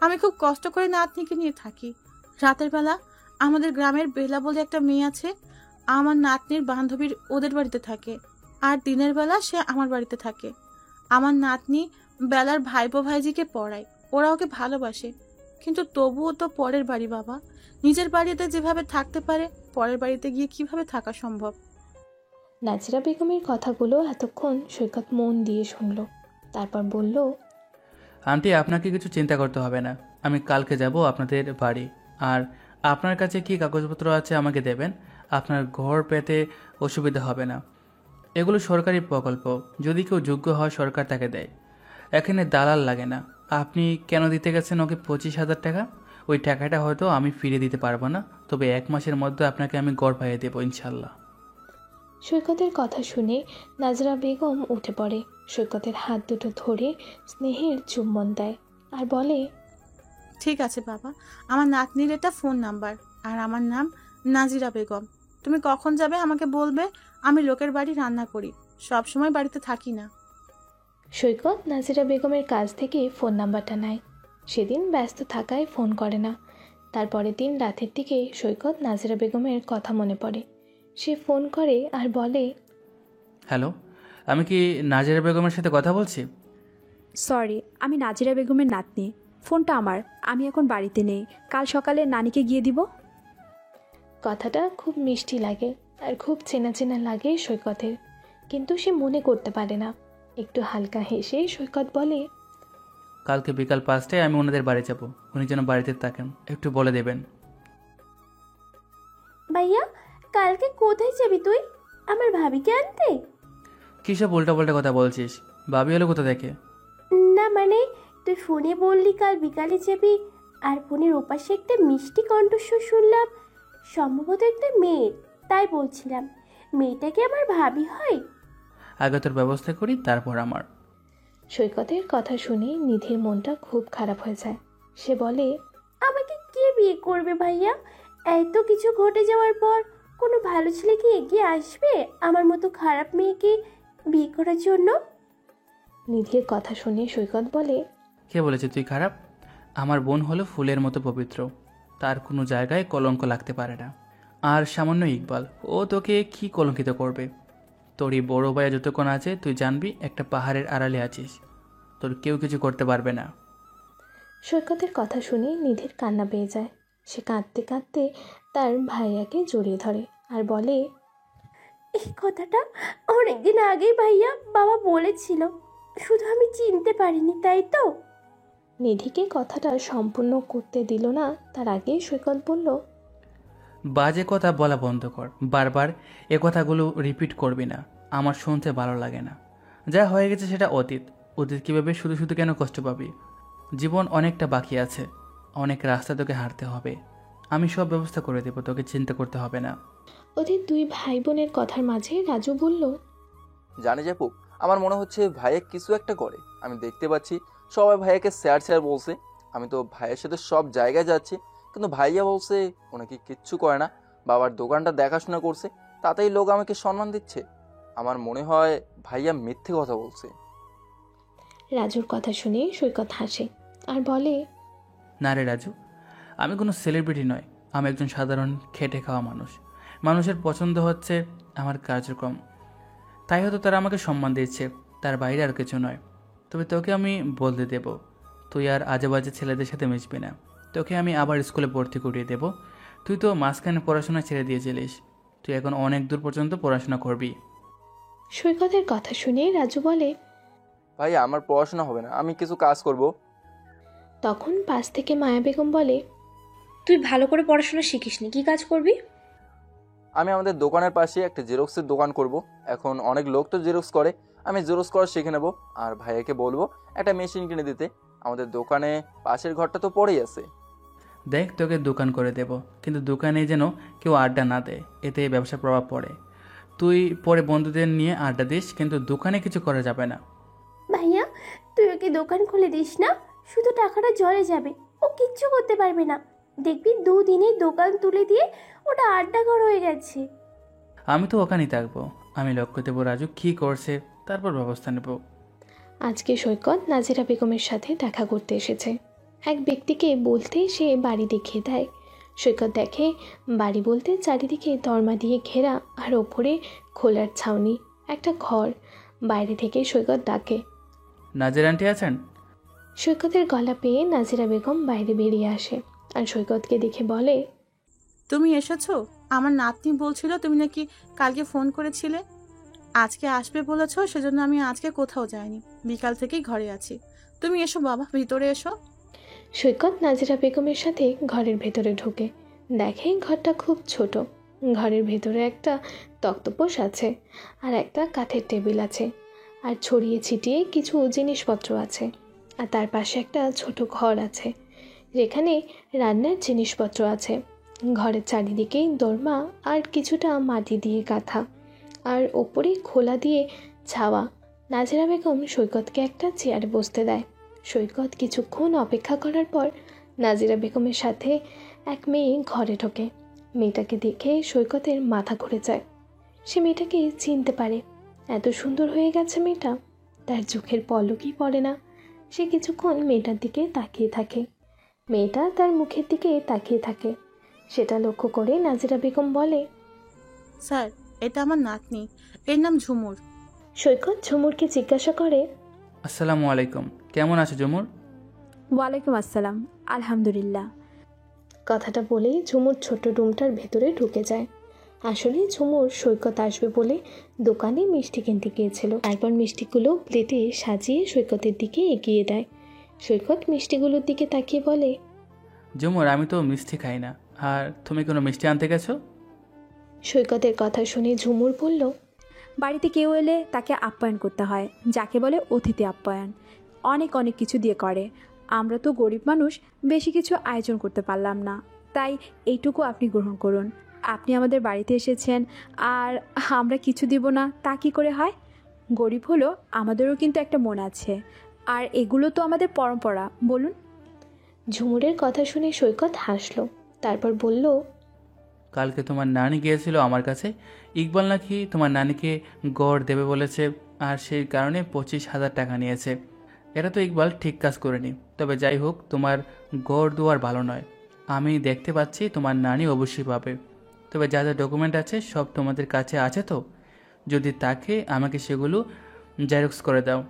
P: আমি খুব কষ্ট করে নাতনিকে নিয়ে থাকি। রাতের বেলা আমাদের গ্রামের বেলা বলে একটা মেয়ে আছে, আমার নাতনির বান্ধবীর ওদের বাড়িতে থাকে, আর দিনের বেলা সে আমার বাড়িতে থাকে। আমার নাতনি বেলার ভাইপো ভাইজিকে পড়ায়, ওরা ওকে ভালোবাসে, কিন্তু তবুও তো পরের বাড়ি বাবা। নিজের বাড়িতে যেভাবে থাকতে পারে, পরের বাড়িতে গিয়ে কিভাবে থাকা সম্ভব?
C: নাজিরা বেগমের কথাগুলো এতক্ষণ সৈকত মন দিয়ে শুনল। তারপর বলল,
B: আন্টি, আপনাকে কিছু চিন্তা করতে হবে না। আমি কালকে যাব আপনাদের বাড়ি, আর আপনার কাছে কি কাগজপত্র আছে আমাকে দেবেন। আপনার ঘর পেতে অসুবিধা হবে না। এগুলো সরকারি প্রকল্প, যদি কেউ যোগ্য হয় সরকার তাকে দেয়। এখানে দালাল লাগে না। আপনি কেন দিতে গেছেন ওকে 25,000 টাকা? ওই টাকাটা হয়তো আমি ফিরে দিতে পারবো না, তবে 1 মাসের মধ্যে আপনাকে আমি ঘর পাইয়ে দেবো ইনশাল্লাহ।
C: সৈকতের কথা শুনে নাজরা বেগম উঠে পড়ে, সৈকতের হাত দুটো ধরে স্নেহের চুম্বন দেয় আর বলে,
P: ঠিক আছে বাবা, আমার নাতনির এটা ফোন নাম্বার, আর আমার নাম নাজিরা বেগম। তুমি কখন যাবে আমাকে বলবে, আমি লোকের বাড়ি রান্না করি, সব সময় বাড়িতে থাকি না।
C: সৈকত নাজিরা বেগমের কাছ থেকে ফোন নাম্বারটা নেয়। সেদিন ব্যস্ত থাকায় ফোন করে না। তারপরের দিন রাতের দিকে সৈকত নাজিরা বেগমের কথা মনে পড়ে। সে ফোন করে আর বলে,
B: হ্যালো, আমি কি নাজিরা বেগমের সাথে কথা বলছি?
A: সরি, আমি নাজিরা বেগমের নাতনি। ফোনটা আমার, আমি এখন বাড়িতে নেই, কাল সকালে নানিকে গিয়ে দিব।
C: কথাটা খুব মিষ্টি লাগে আর খুব চেনা চেনা লাগে সৈকতের, কিন্তু সে মনে করতে পারে না। একটু হালকা হেসে সৈকত বলে,
B: কালকে বিকাল 5টায় আমি ওনাদের বাড়ি যাব, উনি যেন বাড়িতে থাকেন একটু বলে দেবেন।
F: ভাইয়া কালকে কোথায় যাবি তুই? আমার ভাবিকে আনতে?
B: কিসব উল্টাপাল্টা কথা বলছিস? ভাবি হলো কোথা থেকে?
F: না মানে তুই ফোনে বললি কাল বিকালে যাবি, আর ফোনের ওপাশে একটা মিষ্টি কণ্ঠস্বর শুনলাম, সম্ভবত একটা মেয়ের, তাই বলছিলাম মেয়েটা কি আমার ভাবি হয়?
B: আগে তোর ব্যবস্থা করি তারপর আমার।
C: সৈকতের কথা শুনে নিধির মনটা খুব খারাপ হয়ে যায়। সে বলে,
F: আমাকে কে বিয়ে করবে ভাইয়া? এত কিছু ঘটে যাওয়ার পর কোনো ভালো ছেলে কি এগিয়ে আসবে আমার মতো খারাপ মেয়েকে বিয়ে করার জন্য?
C: নিধির কথা শুনে সৈকত বলে,
B: কে বলেছে তুই খারাপ? আমার বোন হলো ফুলের মতো পবিত্র, তার কোনো জায়গায় কলঙ্ক লাগতে পারে না। আর সামান্য ইকবাল, ও তোকে কি কলঙ্কিত করবে? তোরই বড় ভাইয়া যতক্ষণ আছে তুই জানবি একটা পাহাড়ের আড়ালে আছিস, তোর কেউ কিছু করতে পারবে না।
C: সৈকতের কথা শুনে নিধির কান্না পেয়ে যায়। সে কাঁদতে কাঁদতে তার ভাইয়াকে জড়িয়ে ধরে আর বলে,
F: এই কথাটা অনেকদিন আগেই ভাইয়া বাবা বলেছিল, শুধু আমি চিনতে পারিনি, তাই তো?
C: নিধিকে কথাটা সম্পূর্ণ করতে দিল না, তার আগে সৈকত বলল,
B: বাজে কথা বলা বন্ধ কর, বারবার এ কথাগুলো রিপিট করবি না, আমার শুনতে ভালো লাগে না। যা হয়ে গেছে সেটা অতীত, অতীত কীভাবে শুধু শুধু কেন কষ্ট পাবি? জীবন অনেকটা বাকি আছে, অনেক রাস্তা তোকে হাঁটতে হবে, আমি সব ব্যবস্থা করে দেবো, তোকে চিন্তা করতে হবে না।
C: ওদের দুই ভাই বোনের কথার মাঝে রাজু বলল,
N: জানি আপু, আমার মনে হচ্ছে ভাইয়া কিছু একটা করে। আমি দেখতে পাচ্ছি সবাই ভাইয়াকে স্যার স্যার বলছে, আমি তো ভাইয়ের সাথে সব জায়গায় যাচ্ছি, কিন্তু ভাইয়া বলছে ওনাকে কিচ্ছু করে না, বাবার দোকানটা দেখাশোনা করছে, তাতেই লোক আমাকে সম্মান দিচ্ছে। আমার মনে হয় ভাইয়া মিথ্যে কথা বলছে।
C: রাজুর কথা শুনে সৈকত হাসে আর বলে,
B: না রে রাজু, আমি কোনো সেলিব্রিটি নয়, আমি একজন সাধারণ খেটে খাওয়া মানুষ। মানুষের পছন্দ হচ্ছে আমার কার্যক্রম, তাই হয়তো তারা আমাকে সম্মান দিচ্ছে, তার বাইরে আর কিছু নয়। তবে তোকে আমি বলতে দেব, তুই আর আজেবাজে ছেলেদের সাথে মিশবি না, তোকে আমি আবার স্কুলে ভর্তি করিয়ে দেব। তুই তো মাঝখানে পড়াশোনা ছেড়ে দিয়েছিলিস, তুই এখন অনেক দূর পর্যন্ত পড়াশোনা করবি।
C: সৈকতের কথা শুনে রাজু বলে,
N: ভাইয়া আমার পড়াশোনা হবে না, আমি কিছু কাজ করব।
C: তখন পাশ থেকে মায়া বেগম বলে,
D: তুই ভালো করে পড়াশোনা শিখিসনি, কি কাজ করবি?
N: আমি আমাদের দোকানের পাশে একটা জেরক্সের দোকান করব, এখন অনেক লোক তো জেরক্স করে, আমি জেরক্স করা শিখে নেব। আর ভাইয়াকে বলবো একটা মেশিন কিনে দিতে, আমাদের দোকানে পাশের ঘরটা তো পড়েই আছে।
B: দেখ, তোকে দোকান করে দেব, কিন্তু দোকানে যেন কেউ আড্ডা না দেয়, এতে ব্যবসার প্রভাব পড়ে। তুই পরে বন্ধুদের নিয়ে আড্ডা দিস, কিন্তু দোকানে কিছু করা যাবে না।
F: ভাইয়া তুই ওকে দোকান খুলে দিস না, শুধু টাকাটা জলে যাবে, ও কিচ্ছু করতে পারবে না। দেখবি 2 দিনেই দোকান তুলে দিয়ে ওটা আড্ডাঘর হয়ে গেছে।
B: আমি তো ওখানেই থাকবো, আমি লক্ষ্য দেবো রাজু কী করছে, তারপর ব্যবস্থা নেব।
C: আজকে সৈকত নাজিরা বেগমের সাথে দেখা করতে এসেছে। এক ব্যক্তিকে বলতে সে বাড়ি দেখিয়ে দেয়। সৈকত দেখে বাড়ি বলতে চারিদিকে দরমা দিয়ে ঘেরা আর ওপরে খোলার ছাউনি, একটা ঘর। বাইরে থেকে সৈকত ডাকে,
B: নাজির আন্টি আছেন?
C: সৈকতের গলা পেয়ে নাজিরা বেগম বাইরে বেরিয়ে আসে আর সৈকতকে দেখে বলে,
P: তুমি এসেছো? আমার নাতনি বলছিল তুমি নাকি কালকে ফোন করেছিলে, আজকে আসবে বলেছো, সেজন্য আমি আজকে কোথাও যাইনি, বিকাল থেকেই ঘরে আছি। তুমি এসো বাবা, ভিতরে এসো।
C: সৈকত নাজিরা বেগমের সাথে ঘরের ভেতরে ঢোকে। দেখে ঘরটা খুব ছোট। ঘরের ভেতরে একটা তক্তপোষ আছে আর একটা কাঠের টেবিল আছে, আর ছড়িয়ে ছিটিয়ে কিছু জিনিসপত্র আছে। আর তার পাশে একটা ছোট ঘর আছে যেখানে রান্নার জিনিসপত্র আছে। ঘরের চারিদিকেই দরমা আর কিছুটা মাটি দিয়ে গাঁথা, আর ওপরে খোলা দিয়ে ছাওয়া। নাজিরা বেগম সৈকতকে একটা চেয়ারে বসতে দেয়। সৈকত কিছুক্ষণ অপেক্ষা করার পর নাজিরা বেগমের সাথে এক মেয়ে ঘরে ঢোকে। মেয়েটাকে দেখে সৈকতের মাথা ঘুরে যায়। সে মেয়েটাকে চিনতে পারে, এত সুন্দর হয়ে গেছে মেয়েটা, তার চোখের পলকই পড়ে না। সে কিছুক্ষণ মেয়েটার দিকে তাকিয়ে থাকে, মেয়েটা তার মুখের দিকে তাকিয়ে থাকে। সেটা লক্ষ্য করে নাজিরা বেগম বলে,
P: স্যার এটা আমার নাতনি, এর নাম ঝুমুর।
C: সৈকত ঝুমুরকে জিজ্ঞাসা করে,
B: আসসালামু আলাইকুম, কেমন আছো ঝুমুর?
A: ওয়ালাইকুম আসসালাম। আলহামদুলিল্লাহ।
C: কথাটা বলেই ঝুমুর ছোট্ট রুমটার ভেতরে ঢুকে যায়। আসলে ঝুমুর সৈকত আসবে বলে দোকানে মিষ্টি কিনতে গিয়েছিল। তারপর মিষ্টিগুলো প্লেটে সাজিয়ে সৈকতের দিকে এগিয়ে দেয়। সৈকত মিষ্টিগুলোর দিকে তাকিয়ে বলে,
B: ঝুমুর, আমি তো মিষ্টি খাই না, আর তুমি কোনো মিষ্টি আনতে গেছো?
C: সৈকতের কথা শুনে ঝুমুর বলল,
A: বাড়িতে কেউ এলে তাকে আপ্যায়ন করতে হয়, যাকে বলে অতিথি আপ্যায়ন। অনেক অনেক কিছু দিয়ে করে। আমরা তো গরিব মানুষ, বেশি কিছু আয়োজন করতে পারলাম না, তাই এইটুকু আপনি গ্রহণ করুন। আপনি আমাদের বাড়িতে এসেছেন আর আমরা কিছু দিব না, তা কী করে হয়? গরিব হলো আমাদেরও কিন্তু একটা মন আছে, আর এগুলো তো আমাদের পরম্পরা, বলুন।
C: ঝুমুরের কথা শুনে সৈকত হাসলো, তারপর বলল,
B: কালকে তোমার নানি গিয়েছিল আমার কাছে। ইকবাল নাকি তোমার নানিকে গড় দেবে বলেছে, আর সেই কারণে 25,000 টাকা নিয়েছে। এটা তো ইকবাল ঠিক কাজ করেনি। তবে যাই হোক, তোমার গড় দেওয়ার ভালো নয়। আমি দেখতে পাচ্ছি তোমার নানি অবশ্যই পাবে। তবে যা যা ডকুমেন্ট আছে সব তোমাদের কাছে আছে তো? যদি তাকে আমাকে সেগুলো জেরক্স করে দাও,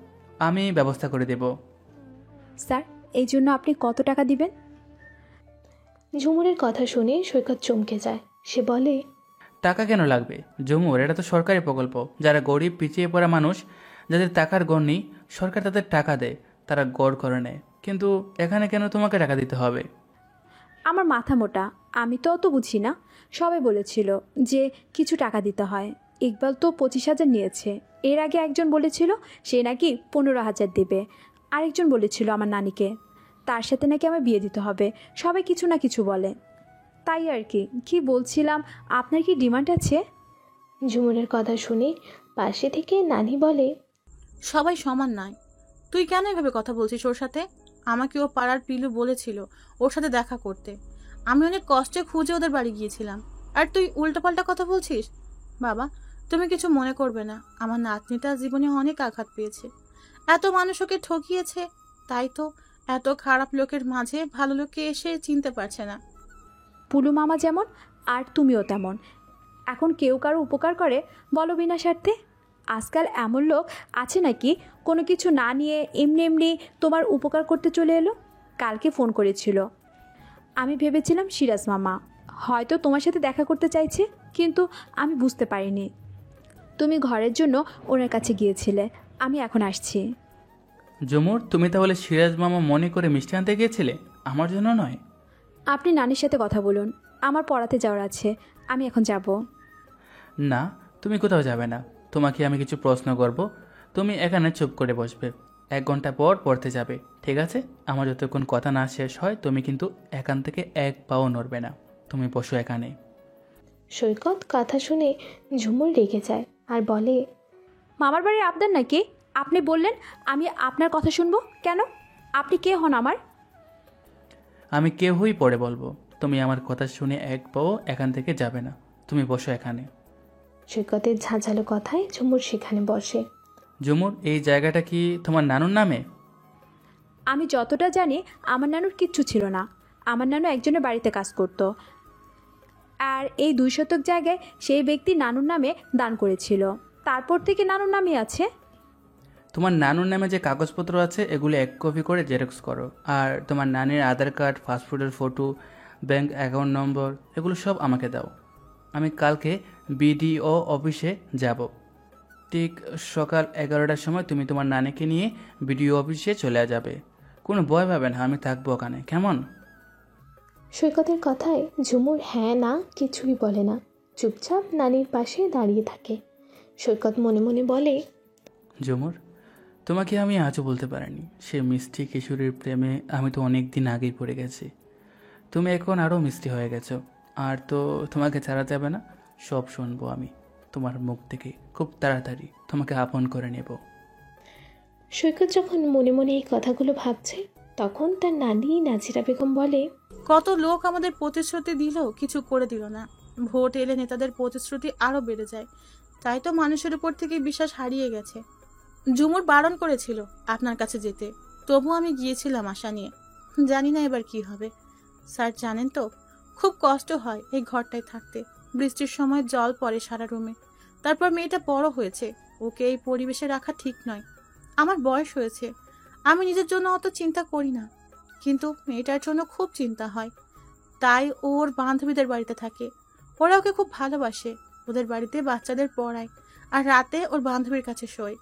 B: আমি ব্যবস্থা করে দেব।
A: স্যার, এই জন্য আপনি কত টাকা দিবেন?
C: ঝুমুরের কথা শুনে সৈকত চমকে যায়। সে বলে,
B: টাকা কেন লাগবে ঝুমুর? এটা তো সরকারি প্রকল্প। যারা গরিব পিছিয়ে পড়া মানুষ, যাদের টাকার গড় নেই, সরকার তাদের টাকা দেয়, তারা গড় করে নেয়। কিন্তু এখানে কেন তোমাকে টাকা দিতে হবে?
A: আমার মাথা মোটা, আমি তো অত বুঝি না। সবাই বলেছিল যে কিছু টাকা দিতে হয়। ইকবাল তো 25,000 নিয়েছে। এর আগে একজন বলেছিল সে নাকি 15,000 দেবে। আরেকজন বলেছিল আমার নানিকে তার সাথে নাকি আমার বিয়ে দিতে হবে। সবাই কিছু না কিছু বলে, তাই আর কি বলছিলাম, আপনার কি ডিমান্ড আছে?
C: ঝুমুরের কথা শুনে পাশে থেকে নানি বলে,
P: সবাই সমান নয়। তুই কেন এভাবে কথা বলছিস ওর সাথে? আমাকে ও পাড়ার পিলু বলেছিল ওর সাথে দেখা করতে। আমি অনেক কষ্টে খুঁজে ওদের বাড়ি গিয়েছিলাম, আর তুই উল্টোপাল্টা কথা বলছিস। বাবা, তুমি কিছু মনে করবে না। আমার নাতনিটা জীবনে অনেক আঘাত পেয়েছে, এত মানুষ ওকে ঠকিয়েছে, তাই তো এত খারাপ লোকের মাঝে ভালো লোককে এসে চিনতে পারছে না।
A: পুলু মামা যেমন আর তুমিও তেমন। এখন কেউ কারো উপকার করে বলো বিনা স্বার্থে? আজকাল এমন লোক আছে নাকি কোনো কিছু না নিয়ে এমনি এমনি তোমার উপকার করতে চলে এলো? কালকে ফোন করেছিল, আমি ভেবেছিলাম সিরাজ মামা হয়তো তোমার সাথে দেখা করতে চাইছে, কিন্তু আমি বুঝতে পারিনি তুমি ঘরের জন্য ওনার কাছে গিয়েছিলে। আমি এখন আসছি।
B: ঝুমুর, তুমি তাহলে সিরাজ মামা মনে করে মিষ্টি আনতে গিয়েছিলে, আমার জন্য নয়?
A: আপনি নানির সাথে কথা বলুন, আমার পড়াতে যাওয়ার আছে, আমি এখন যাব।
B: না, তুমি কোথাও যাবে না। তোমাকে আমি কিছু প্রশ্ন করব, তুমি এখানে চুপ করে বসবে। 1 ঘন্টা পর পড়তে যাবে, ঠিক আছে? আমার যতক্ষণ কথা না শেষ হয় তুমি কিন্তু এখান থেকে 1 পাও নড়বে না। তুমি বসো এখানে।
C: সৈকত কথা শুনে ঝুমুর রেগে যায় আর বলে,
A: মামার বাড়ির আবদার নাকি? আপনি বললেন আমি আপনার কথা শুনবো কেন? আপনি কে হন আমার?
B: আমি কেউই পরে বলবো। তুমি আমার কথা শুনে 1 পাও এখান থেকে যাবে না। তুমি বসো এখানে।
C: সৈকতের ঝাঁঝালো কথায় ঝুমুর সেখানে বসে।
B: ঝুমুর, এই জায়গাটা কি তোমার নানুর নামে?
A: আমি যতটা জানি আমার নানুর কিচ্ছু ছিল না। আমার নানু একজনের বাড়িতে কাজ করত, আর এই 2 শতক জায়গায় সেই ব্যক্তি নানুর নামে দান করেছিল। তারপর থেকে নানুর নামই আছে।
B: তোমার নানুর নামে যে কাগজপত্র আছে এগুলো 1 কপি করে জেরক্স করো। আর তোমার নানির আধার কার্ড, ফাস্টফুডের ফটো, ব্যাংক অ্যাকাউন্ট নম্বর, এগুলো সব আমাকে দাও। আমি কালকে বিডিও অফিসে যাব। ঠিক সকাল 11টার সময় তুমি তোমার নানিকে নিয়ে বিডিও অফিসে চলে যাবে। কোনো ভয় পাবে না, আমি থাকবো ওখানে, কেমন?
C: সৈকতের কথায় ঝুমুর হ্যাঁ না কিছুই বলে না, চুপচাপ নানির পাশে দাঁড়িয়ে থাকে। সৈকত মনে মনে বলে,
B: ঝুমুর, তোমাকে আমি আজও বলতে পারিনি, সে মিষ্টি কিশোরীর প্রেমে আমি তো অনেক দিন আগেই পড়ে গেছি। তুমি এখন আরও মিষ্টি হয়ে গেছো, আর তো তোমাকে ছাড়া যাবে না। সব শুনবো আমি তোমার মুখ থেকে, খুব তাড়াতাড়ি তোমাকে আপন করে নেব।
C: সৈকত যখন মনে মনে এই কথাগুলো ভাবছে, তখন তার নানি নাজিরা বেগম বলে,
P: কত লোক আমাদের প্রতিশ্রুতি দিল, কিছু করে দিল না। ভোট এলে নেতাদের প্রতিশ্রুতি আরো বেড়ে যায়, তাই তো মানুষের উপর থেকে বিশ্বাস হারিয়ে গেছে। ঝুমুর বারণ করেছিল আপনার কাছে যেতে, তবু আমি গিয়েছিলাম আশা নিয়ে। জানি না এবার কি হবে। স্যার জানেন তো, খুব কষ্ট হয় এই ঘরটায় থাকতে। বৃষ্টির সময় জল পড়ে সারা রুমে। তারপর মেয়েটা বড় হয়েছে, ওকে এই পরিবেশে রাখা ঠিক নয়। আমার বয়স হয়েছে, আমি নিজের জন্য অত চিন্তা করি না। কিন্তু মেয়েটার জন্য খুব চিন্তা হয়, তাই ওর বান্ধবীদের বাড়িতে থাকে। ওরা ওকে খুব ভালোবাসে, ওদের বাড়িতে বাচ্চাদের পড়ায়, আর রাতে ওর বান্ধবীর কাছে শোয়।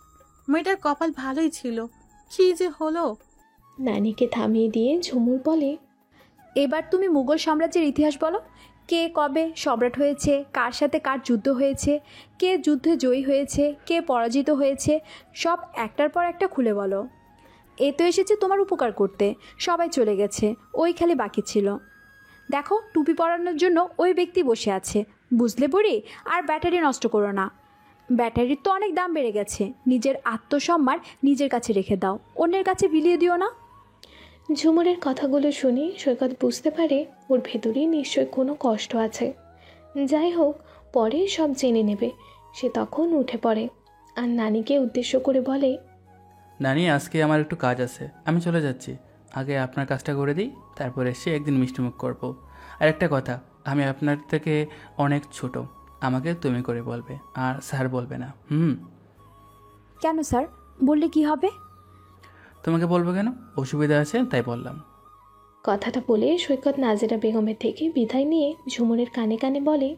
P: মেয়েটার কপাল ভালোই ছিল, কি যে হলো।
C: নানিকে থামিয়ে দিয়ে ঝুমুর বলে,
A: এবার তুমি মুঘল সাম্রাজ্যের ইতিহাস বলো। কে কবে সম্রাট হয়েছে, কার সাথে কার যুদ্ধ হয়েছে, কে যুদ্ধে জয়ী হয়েছে, কে পরাজিত হয়েছে, সব একটার পর একটা খুলে বলো। এ তো এসেছে তোমার উপকার করতে, সবাই চলে গেছে, ওই খালি বাকি ছিল। দেখো, টুপি পরানোর জন্য ওই ব্যক্তি বসে আছে, বুঝলে বুড়ি? আর ব্যাটারি নষ্ট করো না, ব্যাটারির তো অনেক দাম বেড়ে গেছে। নিজের আত্মসম্মান নিজের কাছে রেখে দাও, অন্যের কাছে বিলিয়ে দিও না।
C: ঝুমুরের কথাগুলো শুনে সৈকত বুঝতে পারে ওর ভেতরেই নিশ্চয় কোনো কষ্ট আছে। যাই হোক, পরে সব জেনে নেবে। সে তখন উঠে পড়ে আর নানিকে উদ্দেশ্য করে বলে,
B: নানি, আজকে আমার একটু কাজ আছে, আমি চলে যাচ্ছি। আগে আপনার কাজটা করে দিই, তারপর এসে একদিন মিষ্টিমুখ করব। আর একটা কথা, আমি আপনার থেকে অনেক ছোট, আমাকে তুমি করে বলবে, আর স্যার বলবে না।
A: কেন স্যার? বললে কি হবে?
B: তোমাকে বলবো কেন? অসুবিধা আছে তাই বললাম।
C: কথাটা বলে সৈকত নাজেরা বেগমের থেকে বিদায় নিয়ে ঝুমুরের কানে কানে বলে,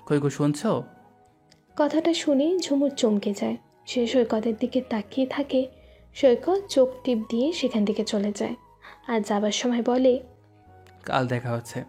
B: কই গো, শুনছো?
C: কথাটা শুনে ঝুমুর চমকে যায়। সে সৈকতের দিকে তাকিয়ে থাকে। সৈকত চোখ টিপ দিয়ে সেখান থেকে চলে যায় আর যাবার সময় বলে,
B: কাল দেখা হচ্ছে।